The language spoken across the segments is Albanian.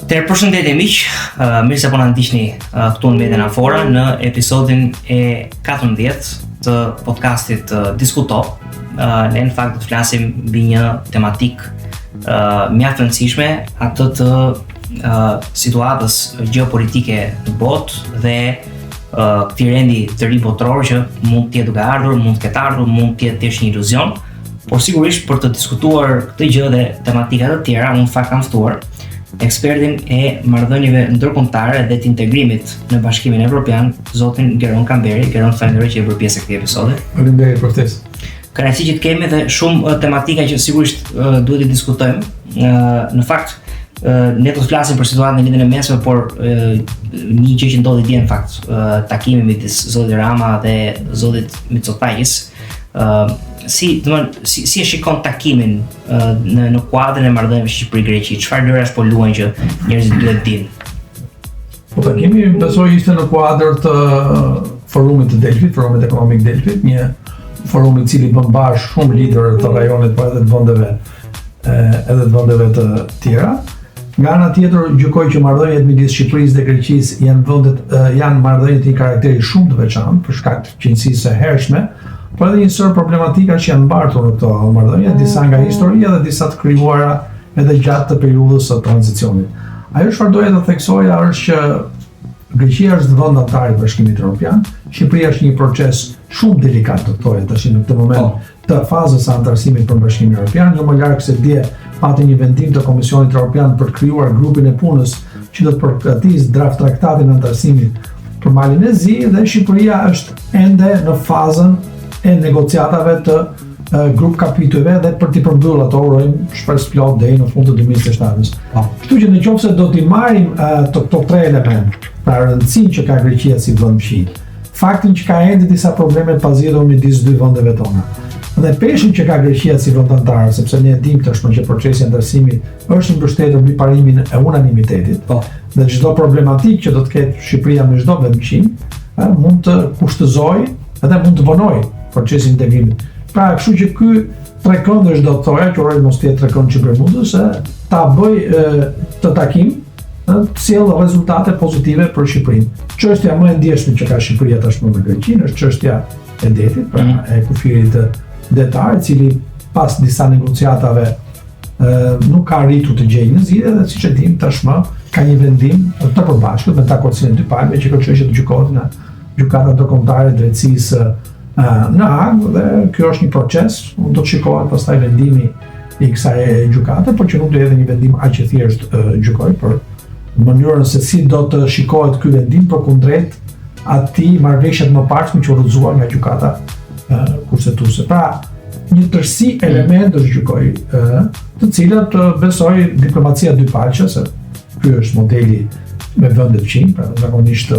Përshëndetje miq, mirë se po na ndiqni këtu në Median Afora në episodin e 14 të podcastit Diskuto. Ne në fakt do të flasim mbi një tematik mjaft e rëndësishme, atë të situatës gjeopolitike në botë dhe këtij rendi të ri botror që mund të jetë duke ardhur, mund të ketë ardhur, mund të jetë thjesht një iluzion, por sigurisht për të diskutuar këtë gjë dhe tematika të tjera, unë fakt kam ftuar ekspertin e marrëdhënieve ndërkombëtare dhe të integrimit në Bashkimin Evropian, zotin Geron Kamberi. Geron, falenderoj që je bërë pjesë e këtij episodi. Faleminderit për ftesën. Kënaqësi që të kemi dhe shumë tematika që sigurisht duhet të diskutojmë. Në fakt, ne do të flasim për situatën në lidhjen e mesme, por një gjë që ndodhi dje në fakt, takimi midis zotit Rama dhe zotit Mitsotakis. Si e shikon takimin në kuadrin e marrëdhënieve Shqipëri-Greqi? Çfarë lërash po luajnë që njerëzit duhet dinë? Po takimi besoj ishte në kuadër të forumit të Delfit, forumit ekonomik Delfit, një forum i cili bën bashkë shumë liderë të rajonit, por edhe të vendeve të tjera. Nga ana tjetër, gjykoj që marrëdhëniet midis Shqipërisë dhe Greqisë janë marrëdhënie të një karakteri shumë të veçantë për shkak të qenë së hershme, por edhe një sër problematika që janë mbartur në këto marrëdhënie, disa nga historia dhe disa të krijuara edhe gjatë të periudhës së tranzicionit. Ajo çfarë doja të theksoja është që Greqia është vend antar i Bashkimit Evropian, Shqipëria është një proces shumë delikat të thoya tash në këtë moment të fazës së antarësimit për Bashkimin Evropian, jo më larg se dje pati një vendim të Komisionit Evropian për të krijuar grupin e punës që do të përgatisë draft traktatin e antarësimit për Malin e Zi, dhe Shqipëria është ende në fazën e negociatave të grup kapitujve dhe për t'i përmbyllur ato urojmë shpresë plot deri në fund të 2027-s. Kështu që nëse do t'i marrim këto tre elemente, pra rëndësinë që ka Greqia si vend fshit, faktin që ka ende disa probleme të pazgjedhura midis dy vendeve tona, dhe peshën që ka Greqia si vend antar, sepse ne e dimë tashmë që procesi i antarësimit është i mbështetur mbi parimin e unanimitetit, dhe çdo problematikë që do të ketë Shqipëria me çdo vendfshim, mund të kushtëzojë edhe mund të vonojë procesin e integrimit. Pra, kështu që ky trekëndësh do të thoya që uroj mos të jetë trekënd çibermundës, ta bëj të takim të sjellë rezultate pozitive për Shqipërinë. Çështja më e ndjeshme që ka Shqipëria tashmë me Greqinë është çështja e detit, pra e kufirit detar, i cili pas disa negociatave nuk ka arritur të gjejë një zgjidhje, dhe siç e dim tashmë ka një vendim të përbashkët me takosin e dy palëve që kjo çështje të gjykohet në gjykata ndërkombëtare e drejtësisë në Hagë, dhe kjo është një proces, do të shikohet pastaj vendimi i kësaj gjykate, por që nuk do jetë një vendim aq i thjeshtë gjykoj për mënyrën se si do të shikohet ky vendim përkundrejt atij marrëveshjet më parshme që u rrëzuar nga gjykata kushtetuese. Pra, një tërësi elementësh gjykoj, të cilat besoj diplomacia dypalqe, se ky është modeli me vende fqinj, pra zakonisht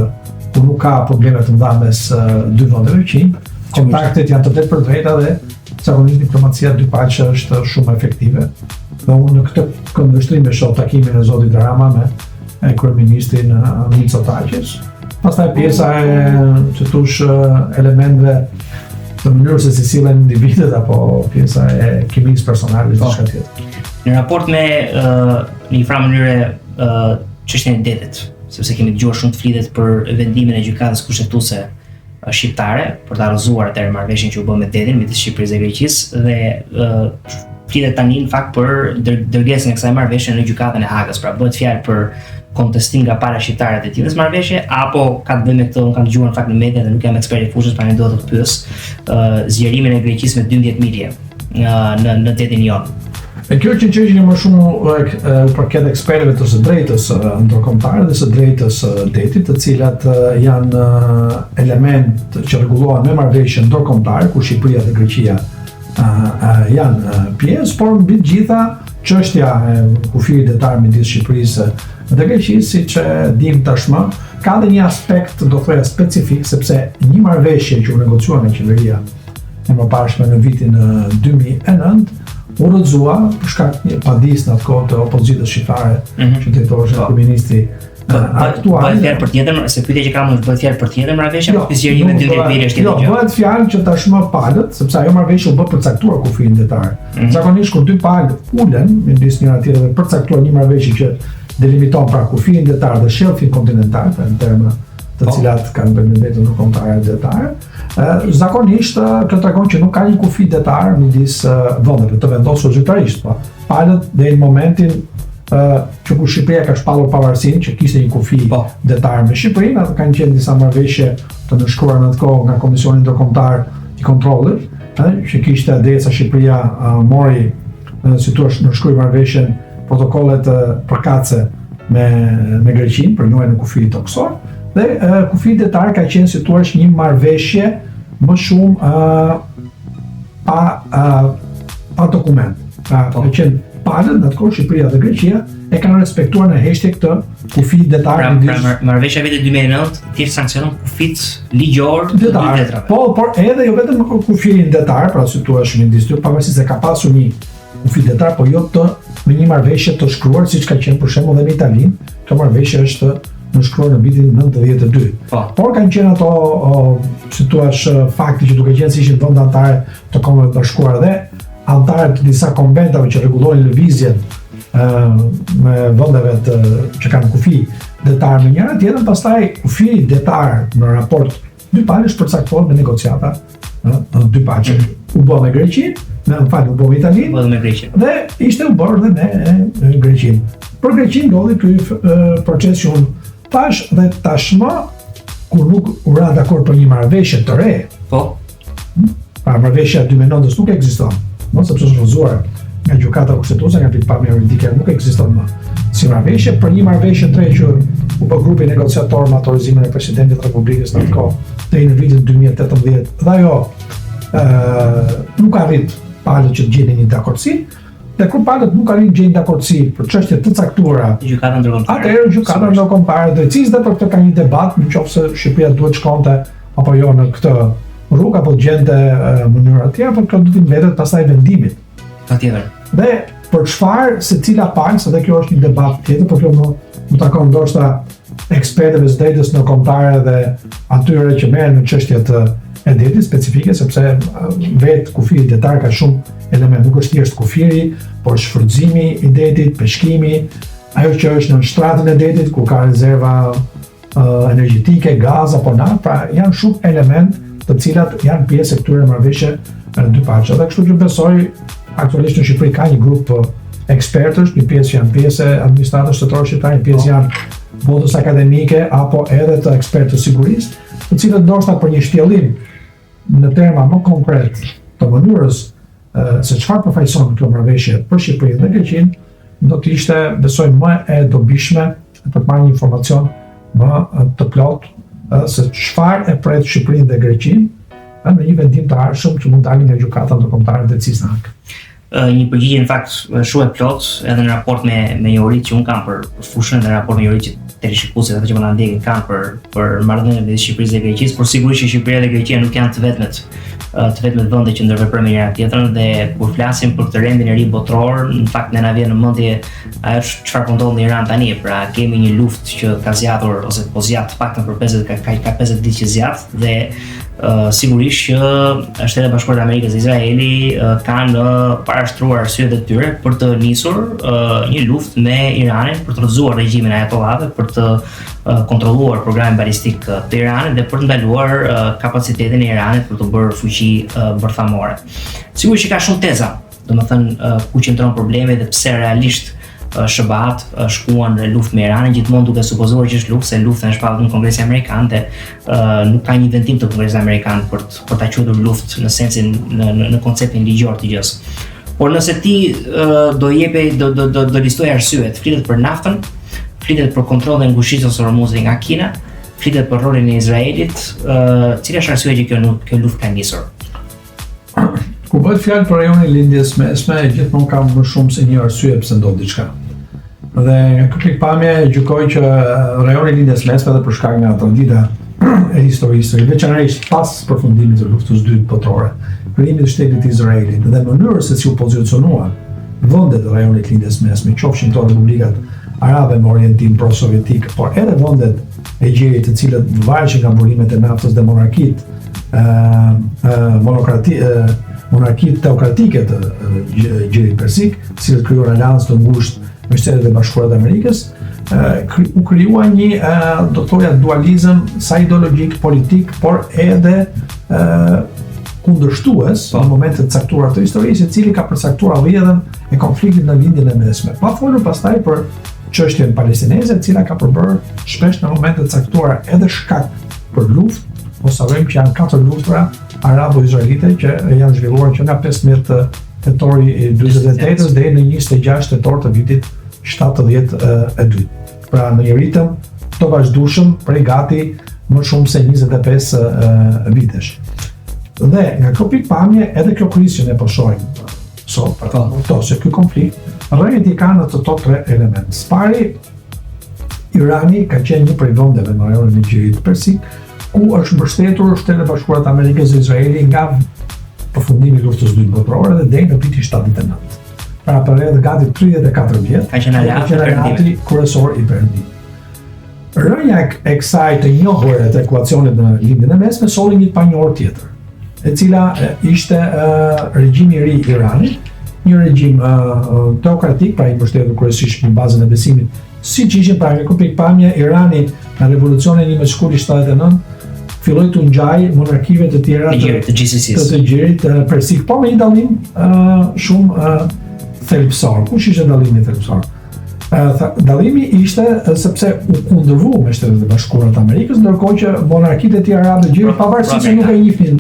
ku nuk ka probleme të mëdha mes dy vendeve fqinj, kontaktet janë të drejta dhe zakonisht diplomacia dypalqe është shumë efektive. Dhe unë në këtë këndvështrim e shoh takimin e zotit Rama me kryeministrin Mitsotakis. Pastaj pjesa e elementëve të mënyrës se si sillen individët apo pjesa e kimisë personale të diçka tjetër. Në raport me një farë mënyrë çështjen e detit, sepse kemi dëgjuar shumë të flitet për vendimin e gjykatës kushtetuese shqiptare për ta rrëzuar atë marrëveshjen që u bë me detin midis Shqipërisë dhe Greqisë, dhe flitet tani në fakt për dërgesën e kësaj marrëveshje në gjykatën e Hagës. Pra bëhet fjalë për kontestim nga para shqiptarët e tillës marrëveshje, apo ka të bëjë me këtë, unë kam dëgjuar në fakt në media dhe nuk jam ekspert i fushës, pra ne duhet të pyes zgjerimin e Greqisë me 12 milje në detin Jon. E kjo që çështja më shumë u përket ekspertëve të së drejtës ndërkombëtare dhe së drejtës detit, të cilat janë element që rregullohen me marrëveshje ndërkombëtare ku Shqipëria dhe Greqia janë pjesë, por mbi të gjitha çështja e kufirit detar midis Shqipërisë dhe Greqisë, siç e dim tashmë, ka dhe një aspekt do thoya specifik, sepse një marrëveshje që u negociua nga qeveria e mëparshme në vitin 2009 u rrëzua për shkak një padisë në atë kohë të opozitës shqiptare, që drejtohej kryeministri aktual. Bëhet fjalë për tjetër, se pyetja që kam është bëhet fjalë për tjetër marrëveshje apo zgjerimi 12 milje është tjetër gjë? Jo, bëhet fjalë që tashmë palët, sepse ajo marrëveshje u bë për caktuar kufirin detar. Zakonisht kur dy palët ulen midis njëra tjetrës dhe përcaktuar një marrëveshje që delimiton pra kufirin detar dhe shelfin kontinental, pra në terma të cilat kanë përmendur ndërkombëtare detare. Zakonisht kjo tregon që nuk ka një kufi detar midis vendeve të vendosur zyrtarisht, po. Palët deri në momentin që kur Shqipëria ka shpallur pavarësinë, që kishte një kufi detar me Shqipërinë, atë kanë qenë disa marrëveshje të nënshkruara në atë kohë nga Komisioni Ndërkombëtar i Kontrollit, që kishte derisa Shqipëria mori si thua nënshkroi marrëveshjen protokollet përkatëse me Greqinë për njohjen e kufit toksor, dhe kufi detar ka qenë si thua një marrëveshje më shumë pa dokument. Pra ka qenë palët, në atë kohë Shqipëria dhe Greqia e kanë respektuar në heshtje këtë kufi detar. Pra marrëveshja vitit 2009 thjesht sanksionon kufit ligjor të dy vetrave. Por edhe jo vetëm kufirin detar, pra si thua midis tyre, pavarësisht se ka pasur një kufi detar, po jo të me një marrëveshje të shkruar siç ka qenë për shembull edhe me Italinë. Kjo marrëveshje është nënshkruar në vitin 92. Por kanë qenë ato si thua fakti që duke qenë se ishin vende anëtare të Kombeve të Bashkuara dhe antarë të disa konventave që rregullojnë lëvizjen me vendeve që kanë kufi detar me njëra tjetrën, pastaj kufi detar në raport dypalësh përcaktohet me negociata dy palësh. U bë me Greqinë, u bë me Italinë dhe ishte u bërë edhe me Greqinë. Për Greqinë ndodhi ky proces që unë thash dhe tashmë kur nuk u ra dakord për një marrëveshje të re. Pra marrëveshja 2009 nuk ekziston. Sepse është refuzuar nga gjykata kushtetuese, nga pikpamja juridike nuk ekziston më si marrëveshje. Për një marrëveshje të re që u bë grupi negociator me autorizimin e Presidentit të Republikës në atë kohë deri në vitin 2018 dhe ajo nuk arrit palët që të gjejnë një dakordsi, dhe kur palët nuk arrin gjejnë dakordsi për çështje të caktuara, gjykata ndërkombëtare. Atëherë gjykata ndërkombëtare drejtësisë dhe për këtë ka një debat nëse Shqipëria duhet shkonte apo jo në këtë rrugë apo gjente mënyra të tjera, por kjo do të mbetet pastaj vendimit. Patjetër. Dhe për çfarë secila palë, se dhe kjo është një debat tjetër, por kjo më takon ndoshta ekspertëve së drejtës ndërkombëtare dhe atyre që merren me çështjet e drejtës specifike, sepse vetë kufiri detar ka shumë elemente, nuk është thjesht kufiri, por shfrytëzimi i detit, peshkimi, ajo që është në shtratën e detit ku ka rezerva energjetike, gaz apo naftë, pra janë shumë elementë të cilat janë pjesë e këtyre marrëveshje dypalësh. Dhe kështu që besoj aktualisht në Shqipëri ka një grup ekspertësh, një pjesë janë pjesë e administratës shtetërore shqiptare, një pjesë janë botës akademike apo edhe të ekspertë të sigurisë, të cilët ndoshta për një shtjellim në terma më konkret të mënyrës se çfarë përfaqëson kjo marrëveshje për Shqipërinë dhe Greqinë, do të ishte besoj më e dobishme për të marrë një informacion më të plotë se çfarë e pret Shqipërinë dhe Greqinë në një vendim të ardhshëm që mund dalin nga gjykata ndërkombëtare drejtësisë në hak. Një përgjigje në fakt shumë e plot edhe në raport me njohurit që unë kam për fushën dhe raport me njohurit që teleshikuesit ata që më na ndjekin kanë për marrëdhënien midis Shqipërisë dhe Greqisë, por sigurisht që Shqipëria dhe Greqia nuk janë të vetmet vende që ndërveprojnë me njëra tjetrën dhe kur flasim për këtë rendin e ri botror, në fakt ne na vjen në mendje ajo çfarë po ndodh në Iran tani. Pra kemi një luftë që ka zgjatur ose po zgjat paktën për 50 ditë që zgjat dhe sigurisht që Shtetet Bashkuara të Amerikës dhe Izraeli kanë parashtruar arsyet e tyre për të nisur një luftë me Iranin për të rrëzuar regjimin ajatollave, për të kontrolluar programin balistik të Iranit dhe për të ndaluar kapacitetin e Iranit për të bërë fuqi bërthamore. Sigurisht që ka shumë teza, domethënë ku qëndron problemi dhe pse realisht SBA-t shkuan në luftë me Iranin, gjithmonë duke supozuar që është luftë, se lufta është shpallur në Kongresin Amerikan dhe nuk ka një vendim të Kongresit Amerikan për ta quajtur luftë në sensin në konceptin ligjor të gjës. Por nëse ti do listoj arsyet, flitet për naftën, flitet për kontrollin e ngushëllisjes së Hormuzit nga Kina, flitet për rolin e Izraelit, cila është arsyeja që kjo luftë ka nisur? Kur bëhet fjalë për rajonin lindjes mesme, gjithmonë ka më shumë se një arsye pse ndodh diçka. Dhe nga kjo pikpamje gjykoj që rajoni lindjes mesme dhe për shkak nga tradita e historisë, veçanërisht pas përfundimit të luftës së dytë botërore, krijimit të shtetit të Izraelit dhe mënyrës se si u pozicionuan vendet e rajonit lindjes mesme, qofshin to republikat arabe me orientim pro-sovjetik, por edhe vendet e gjerit të cilët vareshin nga burimet e naftës dhe monarkitë teokratike të gjerit persik, të cilët krijuan aleancë të ngushtë me Shtetet e Bashkuara të Amerikës, u krijua një do të thoja dualizëm sa ideologjik, politik, por edhe kundërshtues në momente të caktuara të historisë, i cili ka përcaktuar rrjedhën e konfliktit në lindjen e mesme. Pa folur pastaj për çështjen palestineze, e cila ka përbërë shpesh në momente të caktuara edhe shkak për luftë. Mos harrojmë që janë 4 luftra arabo-izraelite që janë zhvilluar që nga 15 tetori i 48-s deri në 26 tetor të vitit 72. Pra në një ritëm të vazhdueshëm prej gati më shumë se 25 vitesh. Dhe nga kjo pikpamje edhe kjo krizë që ne po shohim sot, se ky konflikt rrënjët i ka në të 3 elementë. Pari, Irani ka qenë një prej vendeve në rajonin e Gjirit Persik ku është mbështetur Shtetet e Bashkuara të Amerikës dhe Izraeli nga përfundimi i luftës së dytë botërore dhe deri në vitin 79. Pra për edhe gati 34 vjet ka qenë aleati kryesor i Perëndimit. Rrënja e kësaj të njohur të ekuacionit në lindjen e mesme solli një panjohur tjetër, e cila ishte regjimi i ri i Iranit, një regjim teokratik, pra i mbështetur kryesisht në bazën e besimit, siç ishin pra në pikpamje Irani në revolucionin e 1979 filloi të ngjaj monarkive të tjera të Gjirit Persik, po me një dallim shumë thelbësor. Kush ishte dallimi thelbësor? Dallimi ishte sepse u kundërvua me Shtetet e Bashkuara të Amerikës, ndërkohë që monarkitë e tjera të Gjirit, pavarësisht se nuk e njihnin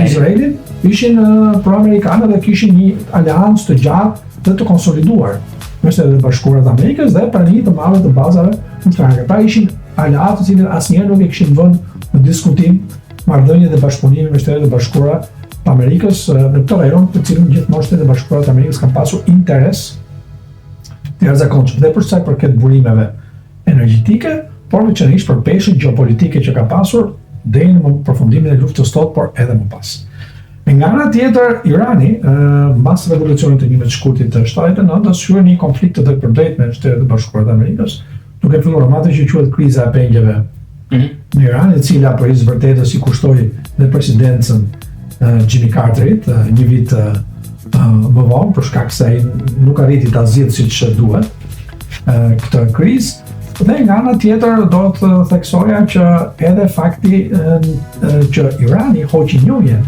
Izraelin, ishin pro-amerikanë dhe kishin një aleancë të gjatë dhe të konsoliduar me Shtetet e Bashkuara të Amerikës dhe pranë të madhe të bazave ushtarake. Pra ishin aleatë të cilët asnjëherë nuk e kishin vënë në diskutim marrëdhëniet e bashkëpunimit me Shtetet e Bashkuara të Amerikës në këtë rajon, të cilën gjithmonë Shtetet e Bashkuara të Amerikës kanë pasur interes të jashtëzakonshëm dhe për sa i përket burimeve energjetike, por veçanërisht për peshën gjeopolitike që ka pasur deri në përfundimin e luftës së Totë, por edhe më pas. Nga ana tjetër, Irani, mbas revolucionit të një të shkurtit të 79, shkruaj një konflikt të drejtpërdrejtë me Shtetet e Bashkuara të Amerikës, duke filluar me atë që quhet kriza e pengjeve në Iran, e cila për hir vërtetës i kushtoi dhe presidencën Jimmy Carterit një vit më vonë, për shkak se ai nuk arriti ta zgjidhë siç duhet këtë krizë. Dhe nga ana tjetër do të theksoja që edhe fakti që Irani hoqi njohjen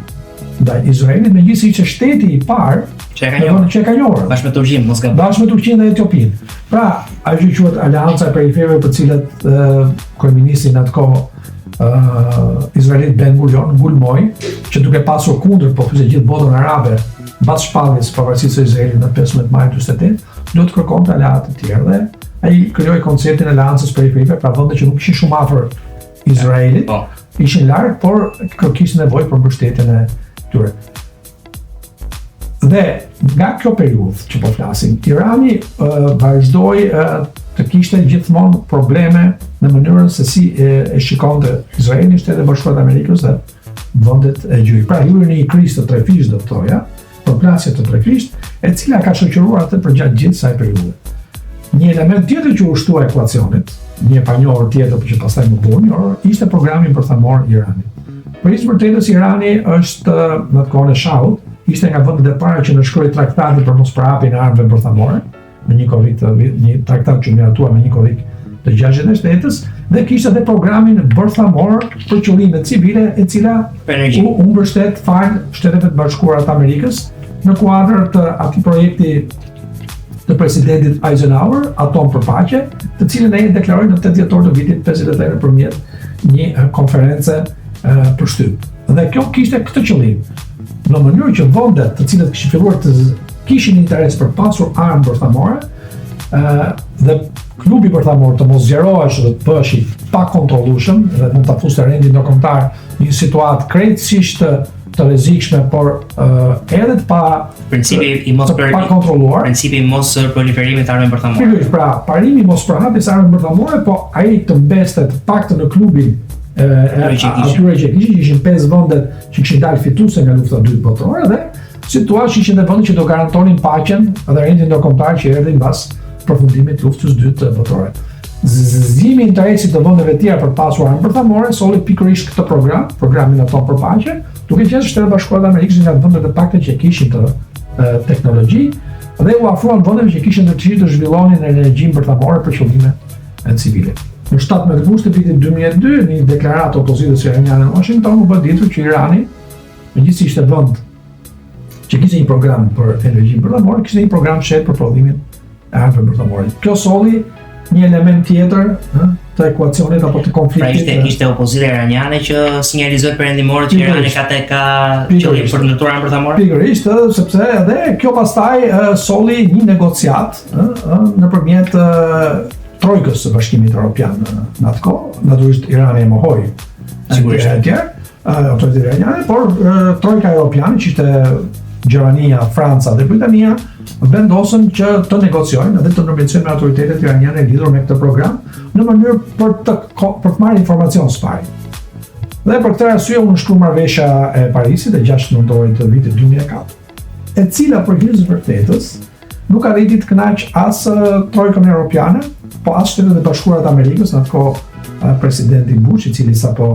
ndaj Izraelit, megjithëse ishte shteti i parë që e ka njohur bashkë me Turqinë, mos gaboj. Bashkë me Turqinë dhe Etiopinë. Pra, ajo që quhet Aleanca e Periferëve, për cilët kryeministri në atë kohë Izraelit Ben Gurion ngulmoi që duke pasur kundër pothuajse gjithë botën arabe mbas shpalljes së pavarësisë së Izraelit në 15 maj 48, do të kërkonte aleatë të tjerë dhe ai krijoi konceptin e Aleancës Periferive, pra vende që nuk ishin shumë afër Izraelit, ishin larg, por kishin nevojë për mbështetjen e tyre. Dhe nga kjo periudhë që po flasim, Irani vazhdoi të kishte gjithmonë probleme në mënyrën se si e shikonte Izraelin, Shtetet e Bashkuara të Amerikës dhe vendet e Gjirit. Pra hyrë në një krizë të trefisht, do të thoja, përplasje të trefisht, e cila ka shoqëruar atë përgjatë gjithë kësaj periudhe. Një element tjetër që u shtua ekuacionit, një panjohur tjetër që pastaj më buni, ishte programi bërthamor i Iranit. Për hir vërtetës, Irani është në kohën e Shahut, ishte nga vendet e para që nënshkroi traktatin për mosprapjen e armëve bërthamore, me një traktat që miratua me Nikolik të 67-s, dhe kishte edhe programin bërthamor për qëllime civile, e cila u mbështet fal Shtetet e Bashkuara të Amerikës në kuadër të atij projekti të presidentit Eisenhower, Atom për Paqe, të cilën ai deklaroi në 8 dhjetor të vitit 53 nëpërmjet një konference përshtyp. Dhe kjo kishte këtë qëllim, në mënyrë që vendet të cilët kishin filluar të kishin interes për pasur armë bërthamore, dhe klubi bërthamor të mos zgjerohesh dhe të bëhesh i pa kontrollueshëm dhe mund ta fusë rendin ndërkombëtar një situatë krejtësisht të rrezikshme, por edhe të pa kontrolluar. Principi i mos proliferimit të armëve bërthamore. Pra, parimi mos përhapjes armëve bërthamore, po ai të mbestet paktën në klubin atyre që ishin 5 vendet që kishin dalë fituese nga lufta e dytë botërore dhe situatë që ishin në vendet që do garantonin paqen dhe rendin ndërkombëtar që erdhi mbas përfundimit të luftës së dytë botërore. Zgjidhimi i interesit të vendeve të tjera për pasur armë bërthamore solli pikërisht këtë programin Atom për Paqe, duke qenë Shtetet e Bashkuara të Amerikës nga vendet e pakta që kishin teknologji dhe u afruan vendeve që kishin dëshirë të zhvillonin energjinë bërthamore për qëllime e civile. Në 17 gusht të vitit 2002, një deklaratë opozitës iraniane në Washington u bë ditur që Irani, megjithëse ishte vend që kishte një program për energji bërthamore, kishte një program shet për prodhimin e armëve bërthamore. Kjo solli një element tjetër të ekuacionit apo të konfliktit. Pra ishte opozita iraniane që sinjalizoi perëndimorët që Irani ka qëllim për të ndërtuar armë bërthamore? Pikërisht, sepse edhe kjo pastaj solli një negociat nëpërmjet trojkës së Bashkimit Evropian në atë kohë. Natyrisht Irani e mohoi sigurisht autoritetet iraniane, por trojka europiane që ishte Gjermania, Franca dhe Britania vendosën që të negociojnë dhe të ndërmjetësojnë me autoritetet iraniane lidhur me këtë program në mënyrë për të marrë informacion së pari. Dhe për këtë arsye u shkruaj marrëveshja e Parisit e 6 nëntorit të vitit 2004, e cila për hir të vërtetës nuk arriti të kënaq as trojkën europiane, po as Shtetet e Bashkuara të Amerikës, në atë kohë presidenti Bush, i cili sapo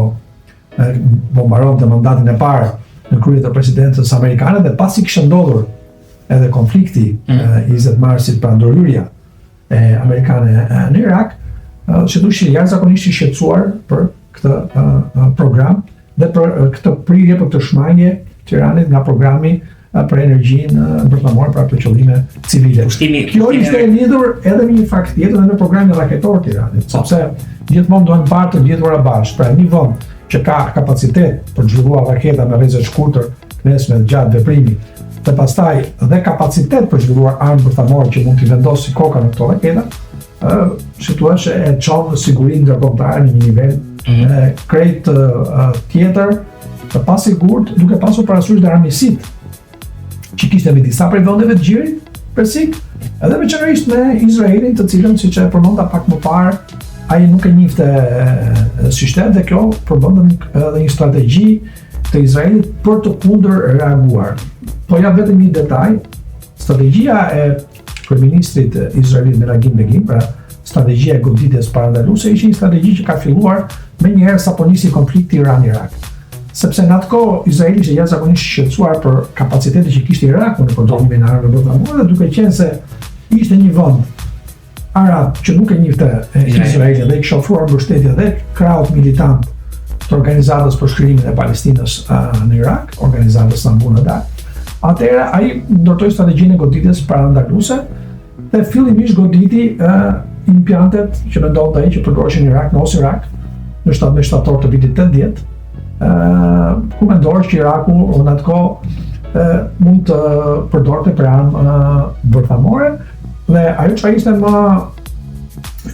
bombaronte mandatin e parë në krye të presidentës amerikane, dhe pasi kishte ndodhur edhe konflikti 20 marsit pra ndërhyrja amerikane në Irak, që duhet jashtëzakonisht i shqetësuar për këtë program dhe për këtë prirje për të shmangje të Iranit nga programi për energjinë bërthamore pra për qëllime civile. Kjo ishte e lidhur edhe me një fakt tjetër në programin raketor të Iranit, sepse gjithmonë duhen parë të lidhura bashkë, pra një vend që ka kapacitet për të zhvilluar raketa me rrezë të shkurtër, mesme gjatë veprimit, dhe pastaj dhe kapacitet për të zhvilluar armë bërthamore që mund t'i vendosë si koka në këto raketa, situash e çon sigurinë ndërkombëtare në një nivel krejt tjetër të pasigurt, duke pasur parasysh dhe armiqësitë që kishte me disa prej vendeve të gjirit persik, edhe veçanërisht me Izraelin, të cilën siç e përmenda pak më parë, ai nuk e njihte si shtet dhe kjo përbën edhe një strategji të Izraelit për të kundërreaguar. Po ja vetëm një detaj, strategjia e kryeministrit izraelit Menachem Begin, pra strategjia e goditjes parandaluese, ishte një strategji që ka filluar më njëherë sapo nisi konflikti Iran-Irak. Sepse në atë kohë Izraeli ishte jashtëzakonisht shqetësuar për kapacitetet që kishte Iraku në përdorimin e armëve bërthamore, dhe duke qenë se ishte një vend arab që nuk e njihte Izraelin dhe i kishte ofruar mbështetje dhe krahut militant të organizatës për shkrimin e Palestinës në Irak, organizatës Sambun Adal. Atëherë ai ndërtoi strategjinë e goditjes parandaluese dhe fillimisht goditi impjantet që mendonte ai që përdoreshin në Irak, në Irak, në 17 shtator të vitit 80, ku mendohesh që Iraku në atë kohë mund të përdorte për armë bërthamore, dhe ajo që ishte më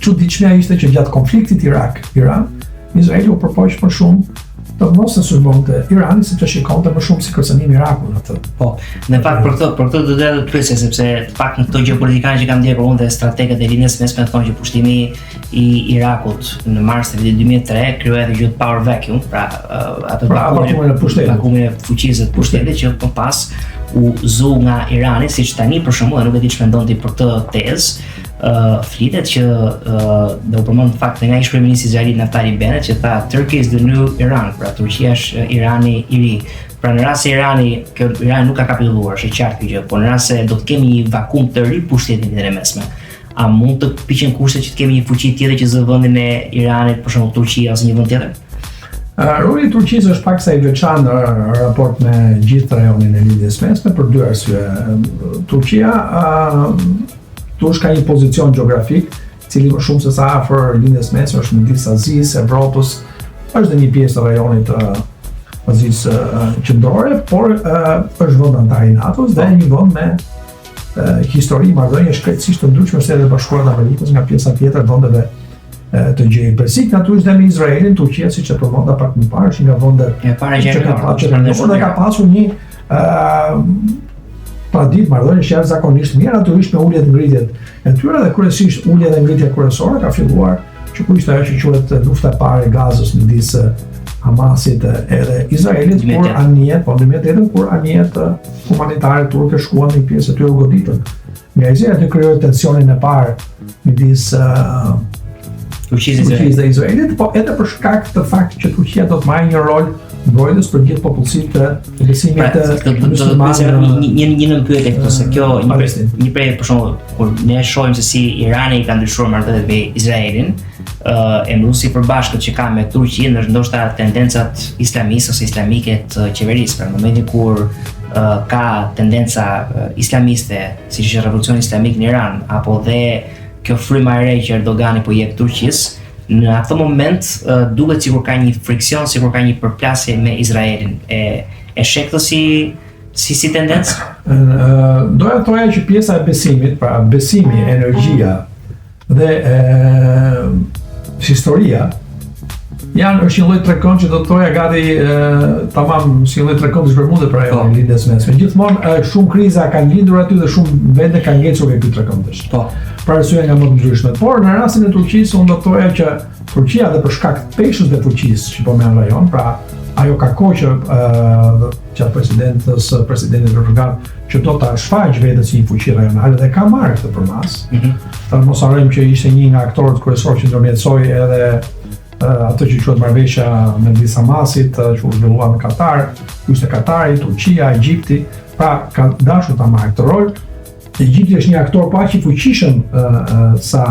çuditshme ishte që gjatë konfliktit Irak-Iran, Izraeli u përpoq më shumë të mos e sulmonte Iranin, sepse shikonte më shumë si kërcënim Irakun atë. Po, në fakt për këtë do të pyesja, sepse të pak në këto gjeopolitikanë që kam ndjekur unë dhe strategët e linjës mesme thonë që pushtimi i Irakut në mars të vitit 2003 krijoi edhe gjë power vacuum, pra atë vakuumin e fuqisë të pushtetit që më pas u zu nga Irani, siç tani për shembull, nuk e di ç'më mendon ti për këtë tezë. Flitet që dhe u përmend fakti nga ish-kryeministri izraelit Naftali Bennett që tha Turkey is the new Iran, pra Turqia është Irani i ri. Pra në rast se Irani nuk ka kapitulluar, është e qartë kjo gjë, por në rast se do të kemi një vakum të ri pushtetit në mesme, a mund të piqen kurse që të kemi një fuqi tjetër që zë vendin e Iranit, për shembull Turqia ose një vend tjetër? Roli i Turqisë është pak sa i veçantë në raport me gjithë rajonin e lindjes mesme për dy arsye. Turqia ka një pozicion gjeografik, cili më shumë se sa afër lindjes mesme është midis Azisë, Evropës, është dhe një pjesë të rajonit Azisë qendrore, por është vend antar i NATO-s dhe një vend me histori marrëdhënie shkrejtësisht të ndryshme me Shtetet e Bashkuara të Amerikës nga pjesa tjetër vendeve të gjirit persik, natyrisht dhe me Izraelin, Turqia, siç e përmenda pak më parë, është nga vendet që ka pasur një traditë marrëdhënie jashtëzakonisht mirë, natyrisht me uljet ngritjet e tyre dhe kryesisht ulja dhe ngritja kryesore ka filluar që ku ishte ajo që quhet lufta e parë e Gazës midis Hamasit edhe Izraelit, kur anijet, po në 2008 kur anijet humanitare turke shkuan në pjesë të tyre u goditën. Nga Izraeli aty krijoi tensionin e parë midis Turqisë dhe Izraelit, po edhe për shkak të faktit që Turqia do të marrë një rol mbrojtës për gjithë popullsitë të besimit të muslimanëve. Një në pyetje këtu se kjo një prej për shembull kur ne shohim se si Irani ka ndryshuar marrëdhëniet me Izraelin, e mbulusi përbashkët që ka me Turqinë është ndoshta tendencat islamiste ose islamike të qeverisë. Pra në momentin kur ka tendenca islamiste, siç është revolucioni islamik në Iran, apo dhe kjo fryma e re që Erdogani po jep Turqisë, në atë moment duket sikur ka një friksion, sikur ka një përplasje me Izraelin. E sheh këtë si tendencë? Doja të thoja që pjesa e besimit, pra besimi, energjia dhe historia është një lloj trekon që do të thoja gati tamam si një lloj trekon të zhvërmuar për ajo lidhjes mesme. Gjithmonë shumë kriza kanë lindur aty dhe shumë vende kanë ngecur me ky trekon tash. Po. Për arsye nga më të ndryshme. Por në rastin e Turqisë unë do të thoja që Turqia dhe për shkak të peshës dhe fuqisë që po merr rajon, pra ajo ka kohë që presidentit Erdogan që do ta shfaqë vetë si një fuqi rajonale dhe ka marrë këtë përmas. Mos harrojmë që ishte një nga aktorët kryesorë që ndërmjetësoi edhe atë që quhet marrëveshja me Mbis Hamasit, që u zhvillua në Katar, ishte Katari, Turqia, Egjipti, pra ka dashur ta marrë këtë rol. Egjipti është një aktor pa aq i fuqishëm sa